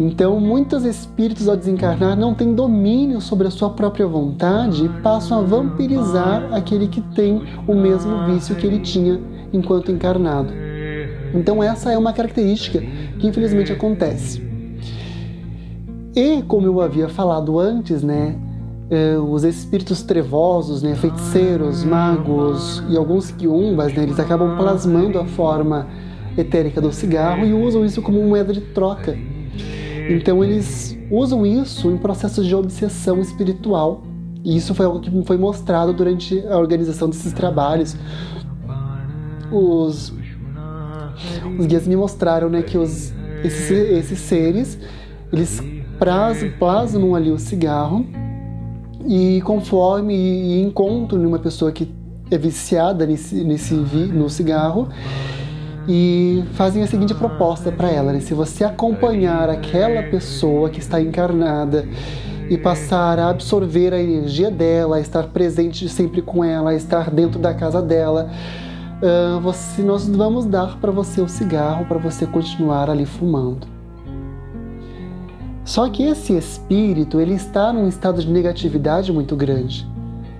Então, muitos espíritos ao desencarnar não têm domínio sobre a sua própria vontade e passam a vampirizar aquele que tem o mesmo vício que ele tinha enquanto encarnado. Então, essa é uma característica que infelizmente acontece. E, como eu havia falado antes, né, os espíritos trevosos, né, feiticeiros, magos e alguns quiumbas, né, eles acabam plasmando a forma etérica do cigarro e usam isso como moeda de troca. Então eles usam isso em processos de obsessão espiritual. E isso foi algo que foi mostrado durante a organização desses trabalhos. Os guias me mostraram, né, que esses seres, eles plasmam ali o cigarro e conforme encontram uma pessoa que é viciada no cigarro, e fazem a seguinte proposta para ela, né? Se você acompanhar aquela pessoa que está encarnada e passar a absorver a energia dela, a estar presente sempre com ela, a estar dentro da casa dela, nós vamos dar para você o cigarro para você continuar ali fumando. Só que esse espírito, ele está num estado de negatividade muito grande.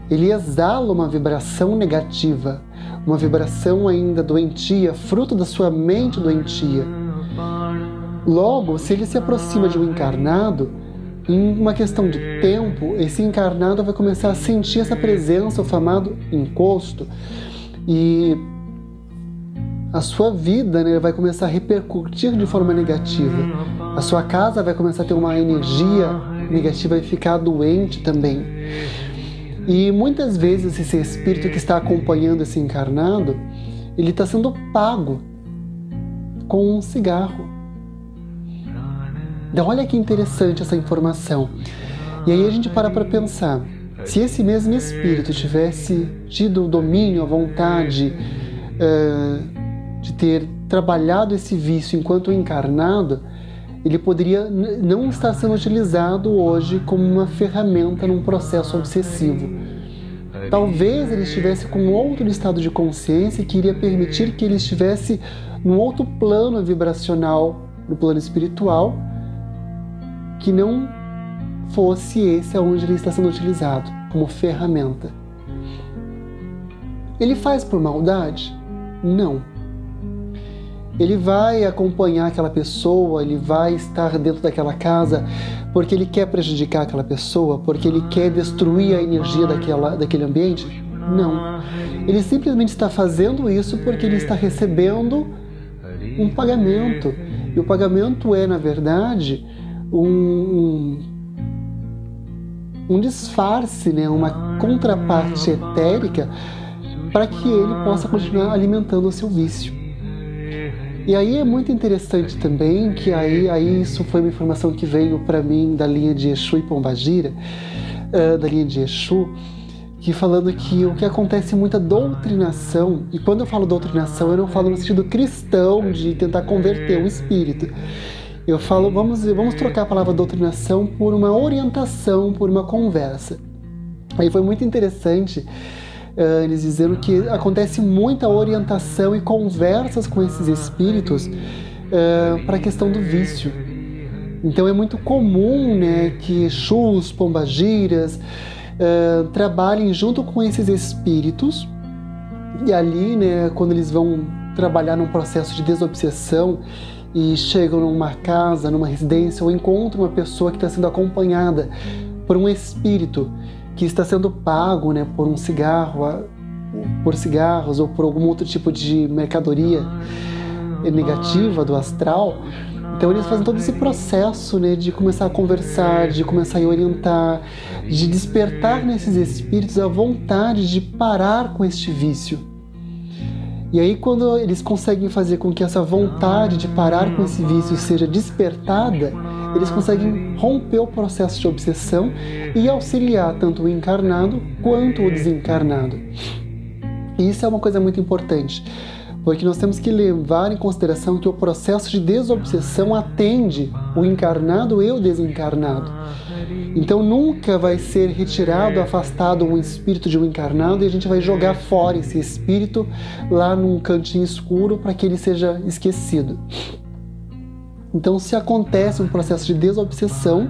Ele exala uma vibração negativa, uma vibração ainda doentia, fruto da sua mente doentia. Logo, se ele se aproxima de um encarnado, em uma questão de tempo, esse encarnado vai começar a sentir essa presença, o famado encosto, e a sua vida, né, vai começar a repercutir de forma negativa. A sua casa vai começar a ter uma energia negativa e ficar doente também. E muitas vezes esse espírito que está acompanhando esse encarnado, ele está sendo pago com um cigarro. Então olha que interessante essa informação. E aí a gente para pensar, se esse mesmo espírito tivesse tido o domínio, a vontade de ter trabalhado esse vício enquanto encarnado, ele poderia não estar sendo utilizado hoje como uma ferramenta num processo obsessivo. Talvez ele estivesse com outro estado de consciência que iria permitir que ele estivesse num outro plano vibracional, no plano espiritual, que não fosse esse aonde ele está sendo utilizado como ferramenta. Ele faz por maldade? Não. Ele vai acompanhar aquela pessoa, ele vai estar dentro daquela casa porque ele quer prejudicar aquela pessoa, porque ele quer destruir a energia daquele ambiente? Não. Ele simplesmente está fazendo isso porque ele está recebendo um pagamento. E o pagamento é, na verdade, um disfarce, né? Uma contraparte etérica para que ele possa continuar alimentando o seu vício. E aí é muito interessante também que aí isso foi uma informação que veio para mim da linha de Exu e Pombagira, da linha de Exu, que falando que o que acontece muita doutrinação, e quando eu falo doutrinação eu não falo no sentido cristão de tentar converter o espírito. Eu falo, vamos trocar a palavra doutrinação por uma orientação, por uma conversa. Aí foi muito interessante eles dizendo que acontece muita orientação e conversas com esses espíritos para a questão do vício. Então é muito comum, né, que Exus, Pombagiras trabalhem junto com esses espíritos, e ali, né, quando eles vão trabalhar num processo de desobsessão e chegam numa casa, numa residência, ou encontram uma pessoa que está sendo acompanhada por um espírito que está sendo pago, né, por um cigarro, por cigarros ou por algum outro tipo de mercadoria negativa do astral. Então eles fazem todo esse processo, né, de começar a conversar, de começar a orientar, de despertar nesses espíritos a vontade de parar com este vício. E aí quando eles conseguem fazer com que essa vontade de parar com esse vício seja despertada, eles conseguem romper o processo de obsessão e auxiliar tanto o encarnado quanto o desencarnado. E isso é uma coisa muito importante, porque nós temos que levar em consideração que o processo de desobsessão atende o encarnado e o desencarnado. Então nunca vai ser retirado, afastado um espírito de um encarnado e a gente vai jogar fora esse espírito lá num cantinho escuro para que ele seja esquecido. Então, se acontece um processo de desobsessão,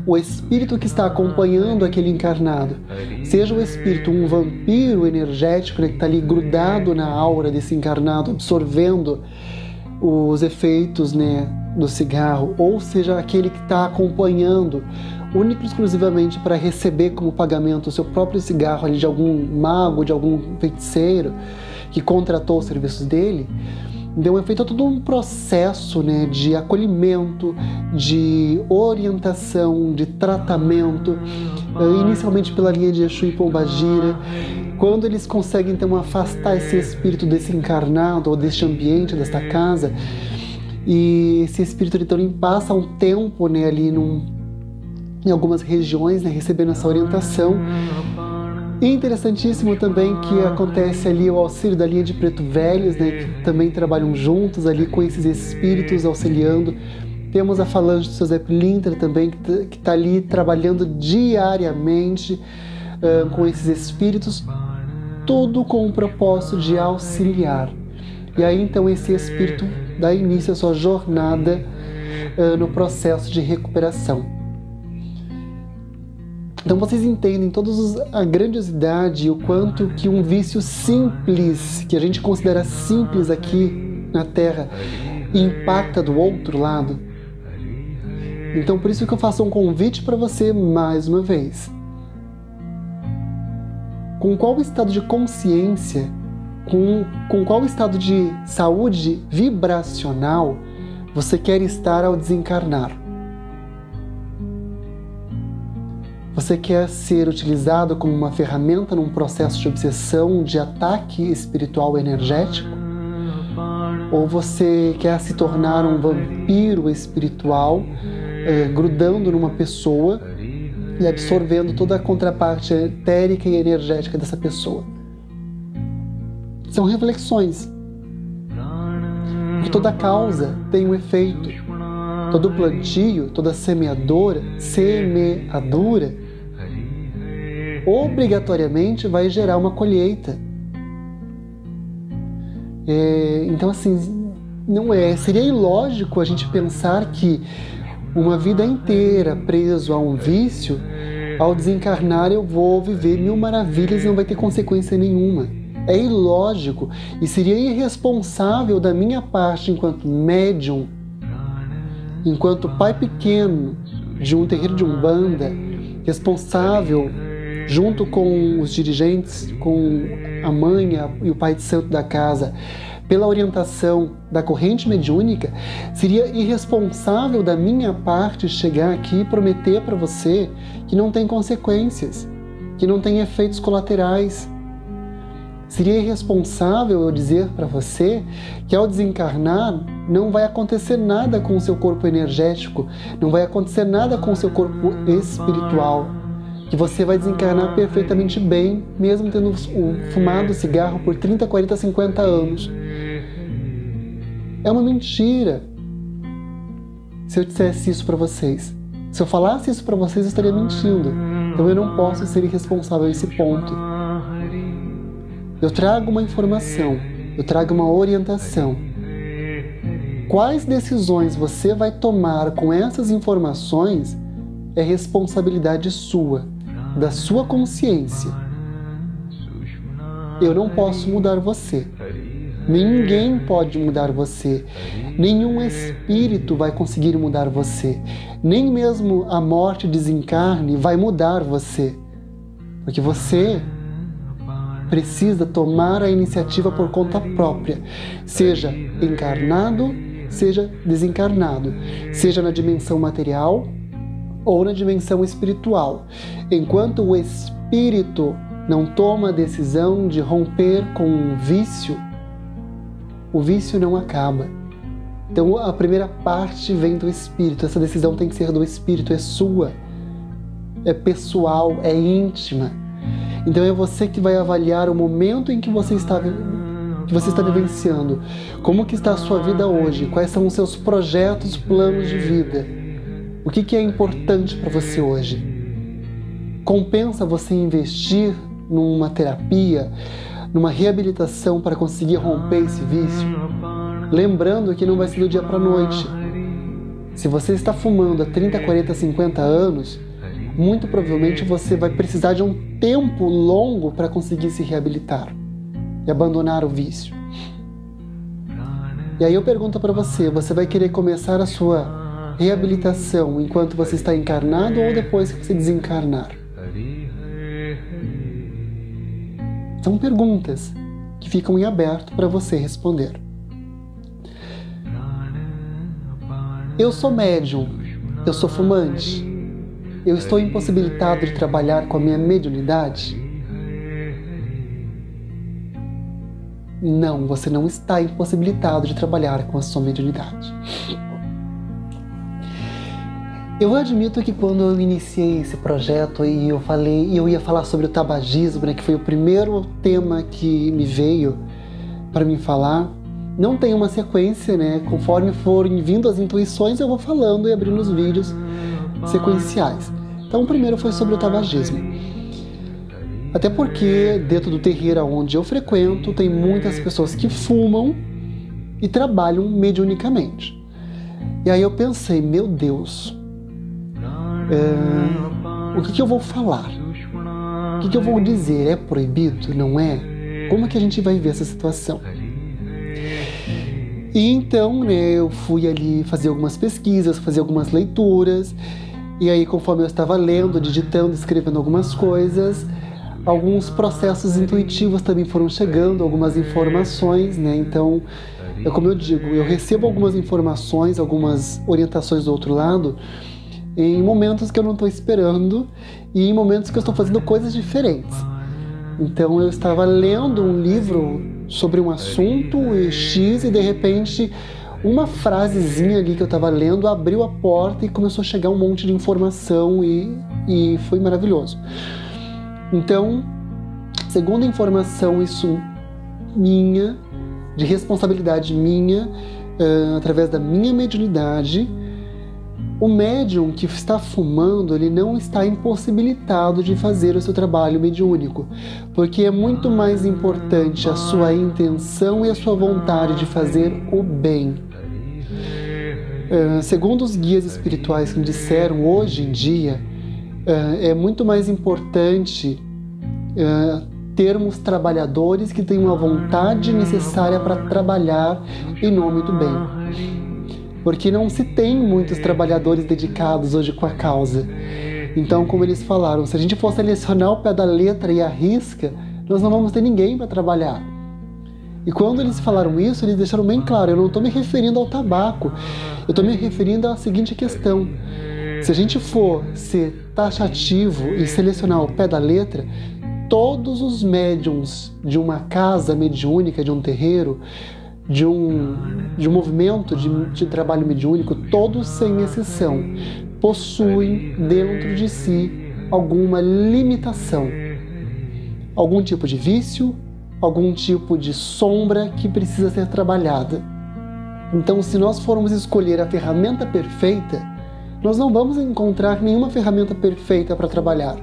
o espírito que está acompanhando aquele encarnado, seja o espírito um vampiro energético, né, que está ali grudado na aura desse encarnado, absorvendo os efeitos, né, do cigarro, ou seja, aquele que está acompanhando única e exclusivamente para receber como pagamento o seu próprio cigarro ali de algum mago, de algum feiticeiro que contratou os serviços dele, então é feito todo um processo, né, de acolhimento, de orientação, de tratamento, inicialmente pela linha de Exu e Pombagira. Quando eles conseguem então afastar esse espírito desse encarnado ou deste ambiente, desta casa, e esse espírito então ele passa um tempo, né, ali em algumas regiões, né, recebendo essa orientação. E interessantíssimo também que acontece ali o auxílio da linha de Preto Velhos, né, que também trabalham juntos ali com esses espíritos auxiliando. Temos a falange do seu Zé Pilintra também, que está ali trabalhando diariamente com esses espíritos, tudo com o propósito de auxiliar. E aí então esse espírito dá início à sua jornada no processo de recuperação. Então vocês entendem toda a grandiosidade e o quanto que um vício simples, que a gente considera simples aqui na Terra, impacta do outro lado? Então por isso que eu faço um convite para você mais uma vez. Com qual estado de consciência, com qual estado de saúde vibracional você quer estar ao desencarnar? Você quer ser utilizado como uma ferramenta num processo de obsessão, de ataque espiritual energético? Ou você quer se tornar um vampiro espiritual, grudando numa pessoa e absorvendo toda a contraparte etérica e energética dessa pessoa? São reflexões. Porque toda causa tem um efeito. Todo plantio, toda semeadura, obrigatoriamente vai gerar uma colheita. Então, assim, seria ilógico a gente pensar que uma vida inteira preso a um vício, ao desencarnar eu vou viver mil maravilhas e não vai ter consequência nenhuma. É ilógico e seria irresponsável da minha parte enquanto médium, enquanto pai pequeno de um terreiro de Umbanda, responsável junto com os dirigentes, com a mãe e o pai de santo da casa, pela orientação da corrente mediúnica, seria irresponsável da minha parte chegar aqui e prometer para você que não tem consequências, que não tem efeitos colaterais. Seria irresponsável eu dizer para você que ao desencarnar não vai acontecer nada com o seu corpo energético, não vai acontecer nada com o seu corpo espiritual, que você vai desencarnar perfeitamente bem, mesmo tendo fumado cigarro por 30, 40, 50 anos. É uma mentira se eu dissesse isso para vocês. Se eu falasse isso para vocês, eu estaria mentindo. Então eu não posso ser irresponsável a esse ponto. Eu trago uma informação, eu trago uma orientação. Quais decisões você vai tomar com essas informações é responsabilidade sua, da sua consciência. Eu não posso mudar você. Ninguém pode mudar você. Nenhum espírito vai conseguir mudar você. Nem mesmo a morte e desencarne vai mudar você. Porque você precisa tomar a iniciativa por conta própria, seja encarnado, seja desencarnado, seja na dimensão material ou na dimensão espiritual. Enquanto o espírito não toma a decisão de romper com o vício não acaba. Então a primeira parte vem do espírito, essa decisão tem que ser do espírito, é sua, é pessoal, é íntima. Então é você que vai avaliar o momento em que você está vivenciando. Como que está a sua vida hoje? Quais são os seus projetos, planos de vida? O que é importante para você hoje? Compensa você investir numa terapia, numa reabilitação para conseguir romper esse vício? Lembrando que não vai ser do dia para a noite. Se você está fumando há 30, 40, 50 anos, muito provavelmente você vai precisar de um tempo longo para conseguir se reabilitar e abandonar o vício. E aí eu pergunto para você, você vai querer começar a sua reabilitação enquanto você está encarnado ou depois que você desencarnar? São perguntas que ficam em aberto para você responder. Eu sou médium, eu sou fumante, eu estou impossibilitado de trabalhar com a minha mediunidade? Não, você não está impossibilitado de trabalhar com a sua mediunidade. Eu admito que quando eu iniciei esse projeto e eu ia falar sobre o tabagismo, né, que foi o primeiro tema que me veio para mim falar, não tem uma sequência, né? Conforme forem vindo as intuições, eu vou falando e abrindo os vídeos sequenciais. Então, o primeiro foi sobre o tabagismo. Até porque dentro do terreiro onde eu frequento, tem muitas pessoas que fumam e trabalham mediunicamente. E aí eu pensei, meu Deus, o que eu vou falar? O que eu vou dizer? É proibido? Não é? Como é que a gente vai ver essa situação? E então, né, eu fui ali fazer algumas pesquisas, fazer algumas leituras, e aí conforme eu estava lendo, digitando, escrevendo algumas coisas, alguns processos intuitivos também foram chegando, algumas informações, né? Então, como eu digo, eu recebo algumas informações, algumas orientações do outro lado, em momentos que eu não estou esperando e em momentos que eu estou fazendo coisas diferentes. Então eu estava lendo um livro sobre um assunto X e de repente uma frasezinha ali que eu estava lendo abriu a porta e começou a chegar um monte de informação e foi maravilhoso. Então, segundo a informação, isso minha, de responsabilidade minha, através da minha mediunidade, o médium que está fumando, ele não está impossibilitado de fazer o seu trabalho mediúnico, porque é muito mais importante a sua intenção e a sua vontade de fazer o bem. Segundo os guias espirituais que me disseram, hoje em dia, é muito mais importante termos trabalhadores que tenham a vontade necessária para trabalhar em nome do bem. Porque não se tem muitos trabalhadores dedicados hoje com a causa. Então, como eles falaram, se a gente for selecionar o pé da letra e a risca, nós não vamos ter ninguém para trabalhar. E quando eles falaram isso, eles deixaram bem claro, eu não estou me referindo ao tabaco, eu estou me referindo à seguinte questão. Se a gente for ser taxativo e selecionar o pé da letra, todos os médiuns de uma casa mediúnica, de um terreiro, de um movimento de trabalho mediúnico, todos sem exceção, possuem dentro de si alguma limitação, algum tipo de vício, algum tipo de sombra que precisa ser trabalhada. Então, se nós formos escolher a ferramenta perfeita, nós não vamos encontrar nenhuma ferramenta perfeita para trabalhar.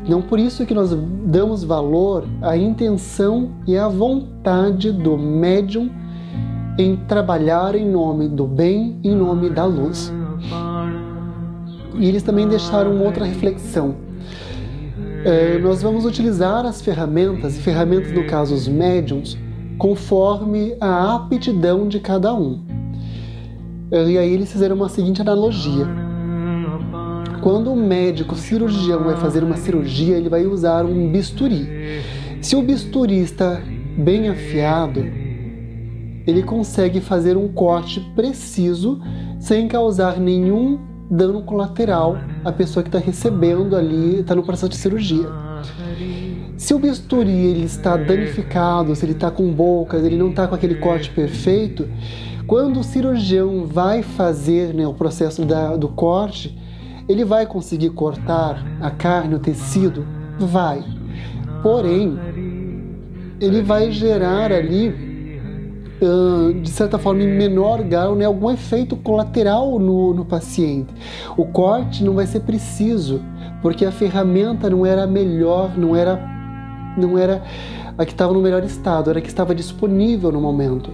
Não por isso que nós damos valor à intenção e à vontade do médium em trabalhar em nome do bem, em nome da luz. E eles também deixaram outra reflexão. Nós vamos utilizar as ferramentas, e ferramentas no caso os médiums, conforme a aptidão de cada um. E aí eles fizeram uma seguinte analogia. Quando um médico cirurgião vai fazer uma cirurgia, ele vai usar um bisturi. Se o bisturi está bem afiado, ele consegue fazer um corte preciso sem causar nenhum dano colateral à pessoa que está recebendo ali, está no processo de cirurgia. Se o bisturi ele está danificado, se ele está com bocas, ele não está com aquele corte perfeito, quando o cirurgião vai fazer, né, o processo do corte, ele vai conseguir cortar a carne, o tecido? Vai. Porém, ele vai gerar ali, de certa forma, em menor grau, né, algum efeito colateral no paciente. O corte não vai ser preciso, porque a ferramenta não era a melhor, não era a que estava no melhor estado, era a que estava disponível no momento.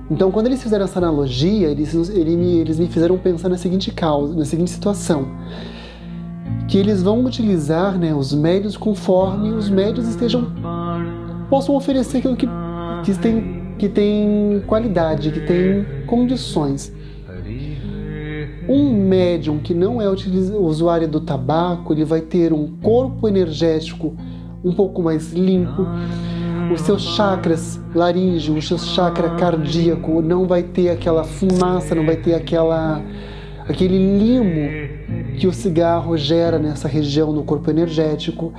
Então, quando eles fizeram essa analogia, eles me fizeram pensar na seguinte situação, que eles vão utilizar, né, os médios conforme os médios possam oferecer aquilo que tem que tem qualidade, que tem condições. Um médium que não é usuário do tabaco, ele vai ter um corpo energético um pouco mais limpo, os seus chakras laríngeo, o seu chakra cardíaco não vai ter aquela fumaça, não vai ter aquele limo que o cigarro gera nessa região do corpo energético.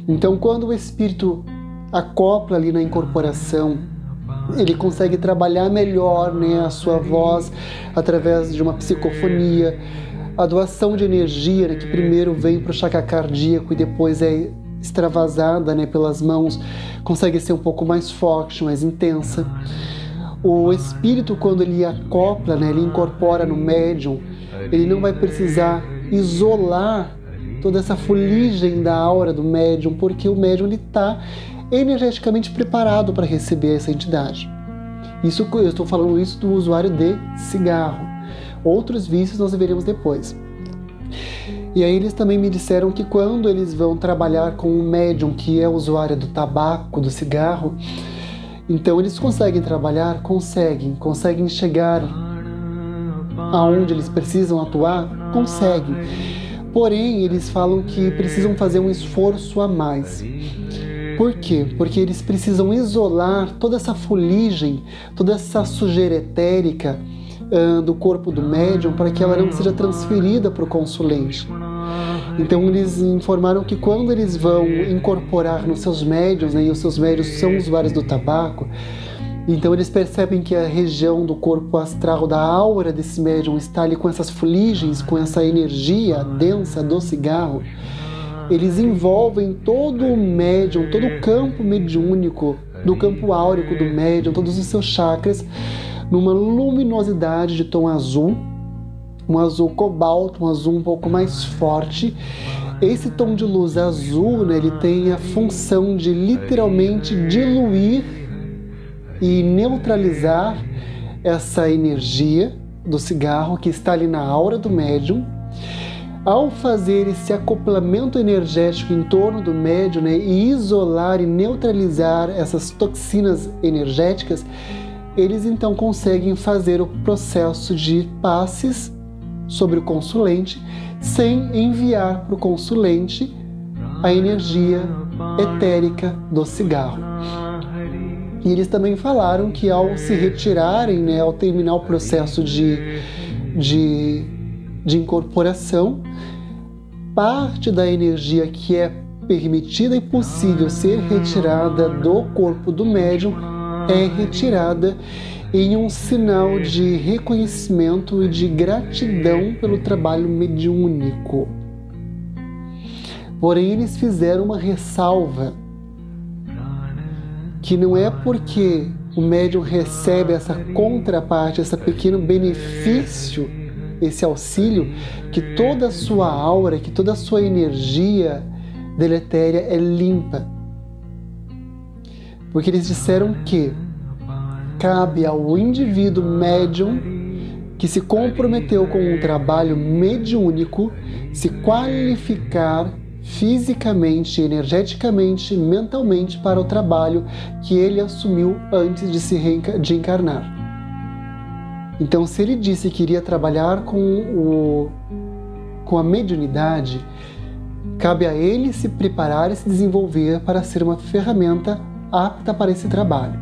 Então, quando o espírito acopla ali na incorporação, ele consegue trabalhar melhor, né, a sua voz através de uma psicofonia, a doação de energia, né, que primeiro vem para o chakra cardíaco e depois é extravasada, né, pelas mãos, consegue ser um pouco mais forte, mais intensa. O espírito, quando ele acopla, né, ele incorpora no médium, ele não vai precisar isolar toda essa fuligem da aura do médium, porque o médium está energeticamente preparado para receber essa entidade. Isso, eu estou falando isso do usuário de cigarro. Outros vícios nós veremos depois. E aí eles também me disseram que quando eles vão trabalhar com um médium que é usuário do tabaco, do cigarro, então eles conseguem trabalhar, conseguem chegar aonde eles precisam atuar, conseguem. Porém, eles falam que precisam fazer um esforço a mais. Por quê? Porque eles precisam isolar toda essa fuligem, toda essa sujeira etérica do corpo do médium para que ela não seja transferida para o consulente. Então eles informaram que quando eles vão incorporar nos seus médiums, né, e os seus médiums são usuários do tabaco, então eles percebem que a região do corpo astral, da aura desse médium está ali com essas fuligens, com essa energia densa do cigarro. Eles envolvem todo o médium, todo o campo mediúnico, do campo áurico do médium, todos os seus chakras, numa luminosidade de tom azul, um azul cobalto, um azul um pouco mais forte. Esse tom de luz azul, né, ele tem a função de literalmente diluir e neutralizar essa energia do cigarro que está ali na aura do médium. Ao fazer esse acoplamento energético em torno do médium, né, e isolar e neutralizar essas toxinas energéticas, eles então conseguem fazer o processo de passes sobre o consulente sem enviar para o consulente a energia etérica do cigarro. E eles também falaram que ao se retirarem, né, ao terminar o processo de incorporação, parte da energia que é permitida e possível ser retirada do corpo do médium é retirada em um sinal de reconhecimento e de gratidão pelo trabalho mediúnico. Porém, eles fizeram uma ressalva, que não é porque o médium recebe essa contraparte, esse pequeno benefício, esse auxílio, que toda a sua aura, que toda a sua energia deletéria é limpa. Porque eles disseram que cabe ao indivíduo médium que se comprometeu com um trabalho mediúnico se qualificar fisicamente, energeticamente, mentalmente para o trabalho que ele assumiu antes de encarnar. Então, se ele disse que iria trabalhar com a mediunidade, cabe a ele se preparar e se desenvolver para ser uma ferramenta apta para esse trabalho.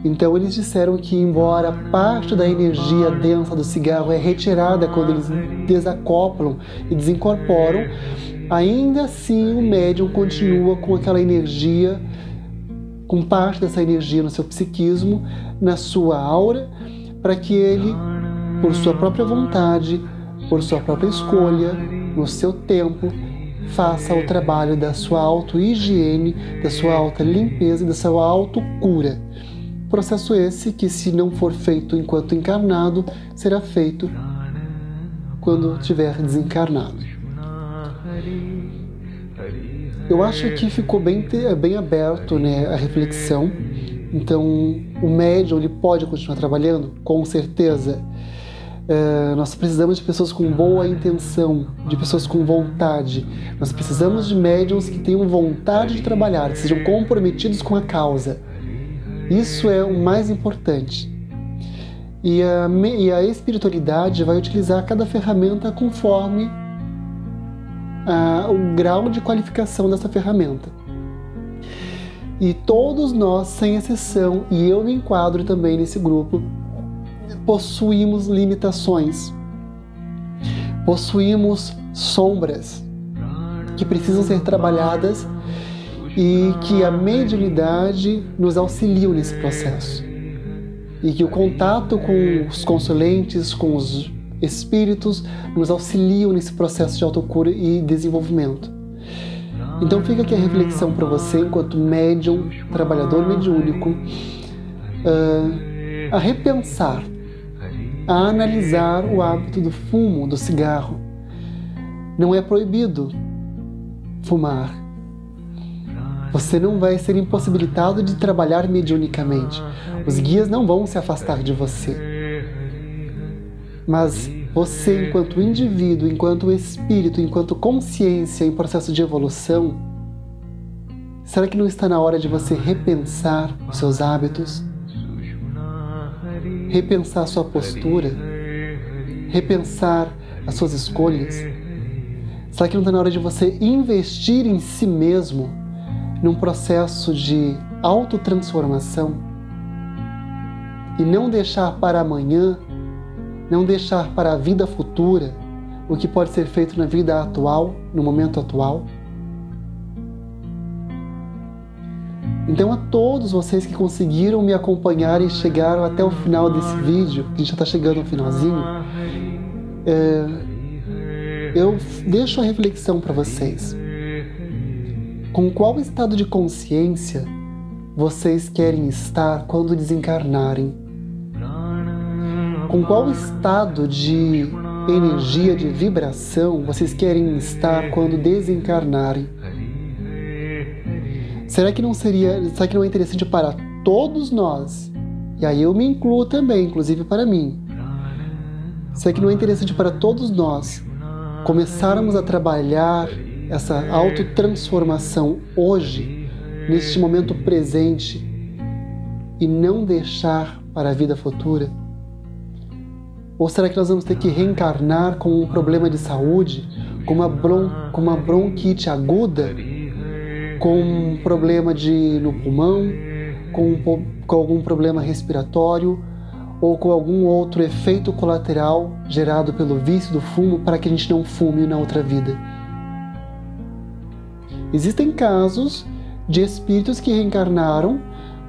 Então eles disseram que, embora parte da energia densa do cigarro é retirada quando eles desacoplam e desincorporam, ainda assim o médium continua com aquela energia, com parte dessa energia no seu psiquismo, na sua aura, para que ele, por sua própria vontade, por sua própria escolha, no seu tempo, faça o trabalho da sua auto-higiene, da sua auto-limpeza e da sua auto-cura. Processo esse que, se não for feito enquanto encarnado, será feito quando tiver desencarnado. Eu acho que ficou bem aberto, né, a reflexão. Então, o médium ele pode continuar trabalhando? Com certeza. Nós precisamos de pessoas com boa intenção, de pessoas com vontade. Nós precisamos de médiums que tenham vontade de trabalhar, que sejam comprometidos com a causa. Isso é o mais importante. E a espiritualidade vai utilizar cada ferramenta conforme o grau de qualificação dessa ferramenta. E todos nós, sem exceção, e eu me enquadro também nesse grupo, possuímos limitações, possuímos sombras que precisam ser trabalhadas e que a mediunidade nos auxilia nesse processo. E que o contato com os consulentes, com os espíritos, nos auxiliam nesse processo de autocura e desenvolvimento. Então fica aqui a reflexão para você, enquanto médium, trabalhador mediúnico, a repensar, a analisar o hábito do fumo, do cigarro. Não é proibido fumar. Você não vai ser impossibilitado de trabalhar mediunicamente. Os guias não vão se afastar de você. Mas você, enquanto indivíduo, enquanto espírito, enquanto consciência em processo de evolução, será que não está na hora de você repensar os seus hábitos? Repensar a sua postura? Repensar as suas escolhas? Será que não está na hora de você investir em si mesmo num processo de autotransformação e não deixar para amanhã, não deixar para a vida futura o que pode ser feito na vida atual, no momento atual? Então, a todos vocês que conseguiram me acompanhar e chegaram até o final desse vídeo, que já está chegando ao finalzinho, eu deixo a reflexão para vocês. Com qual estado de consciência vocês querem estar quando desencarnarem? Com qual estado de energia, de vibração vocês querem estar quando desencarnarem? Será que não é interessante para todos nós? E aí eu me incluo também, inclusive para mim. Será que não é interessante para todos nós começarmos a trabalhar essa autotransformação hoje, neste momento presente, e não deixar para a vida futura? Ou será que nós vamos ter que reencarnar com um problema de saúde, com uma bronquite aguda, com um problema no pulmão, com algum problema respiratório, ou com algum outro efeito colateral gerado pelo vício do fumo, para que a gente não fume na outra vida? Existem casos de espíritos que reencarnaram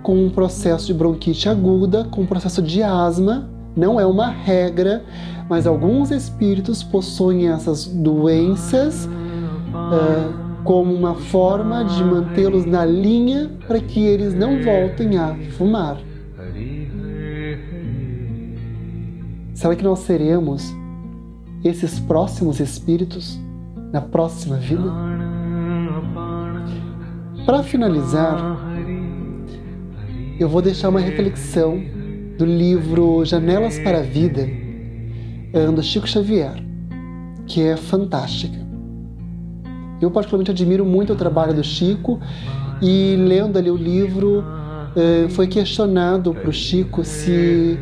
com um processo de bronquite aguda, com um processo de asma. Não é uma regra, mas alguns espíritos possuem essas doenças como uma forma de mantê-los na linha para que eles não voltem a fumar. Será que nós seremos esses próximos espíritos na próxima vida? Para finalizar, eu vou deixar uma reflexão do livro Janelas para a Vida, do Chico Xavier, que é fantástica. Eu particularmente admiro muito o trabalho do Chico, e lendo ali o livro, foi questionado para o Chico se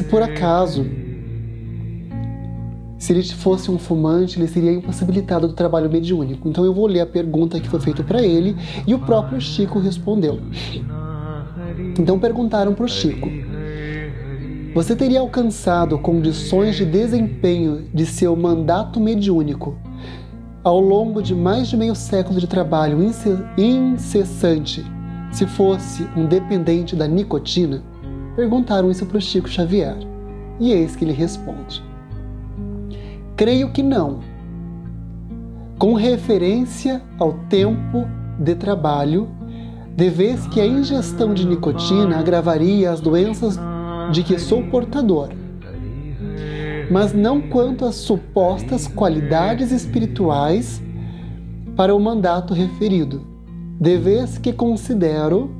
por acaso, se ele fosse um fumante, ele seria impossibilitado do trabalho mediúnico. Então eu vou ler a pergunta que foi feita para ele, e o próprio Chico respondeu. Então perguntaram para o Chico: você teria alcançado condições de desempenho de seu mandato mediúnico ao longo de mais de meio século de trabalho incessante se fosse um dependente da nicotina? Perguntaram isso para o Chico Xavier. E eis que ele responde: creio que não. Com referência ao tempo de trabalho, de vez que a ingestão de nicotina agravaria as doenças de que sou portador, mas não quanto às supostas qualidades espirituais para o mandato referido, de vez que considero,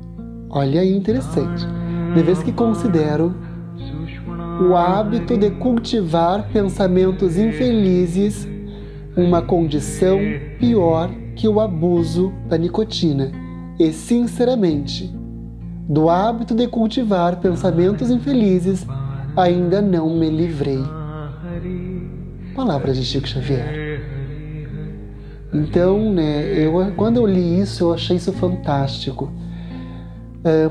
olha aí interessante, de vez que considero o hábito de cultivar pensamentos infelizes uma condição pior que o abuso da nicotina, e sinceramente Do hábito de cultivar pensamentos infelizes, ainda não me livrei. Palavras de Chico Xavier. Então, quando eu li isso, eu achei isso fantástico.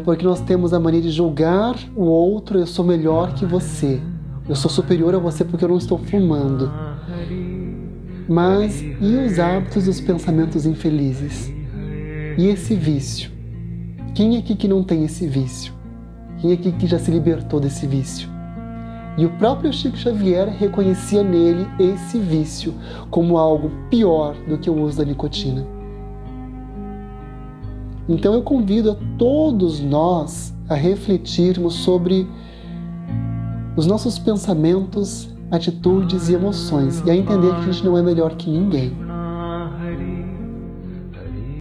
Porque nós temos a mania de julgar o outro, eu sou melhor que você. Eu sou superior a você porque eu não estou fumando. Mas, e os hábitos dos pensamentos infelizes? E esse vício? Quem aqui que não tem esse vício? Quem aqui que já se libertou desse vício? E o próprio Chico Xavier reconhecia nele esse vício como algo pior do que o uso da nicotina. Então eu convido a todos nós a refletirmos sobre os nossos pensamentos, atitudes e emoções e a entender que a gente não é melhor que ninguém.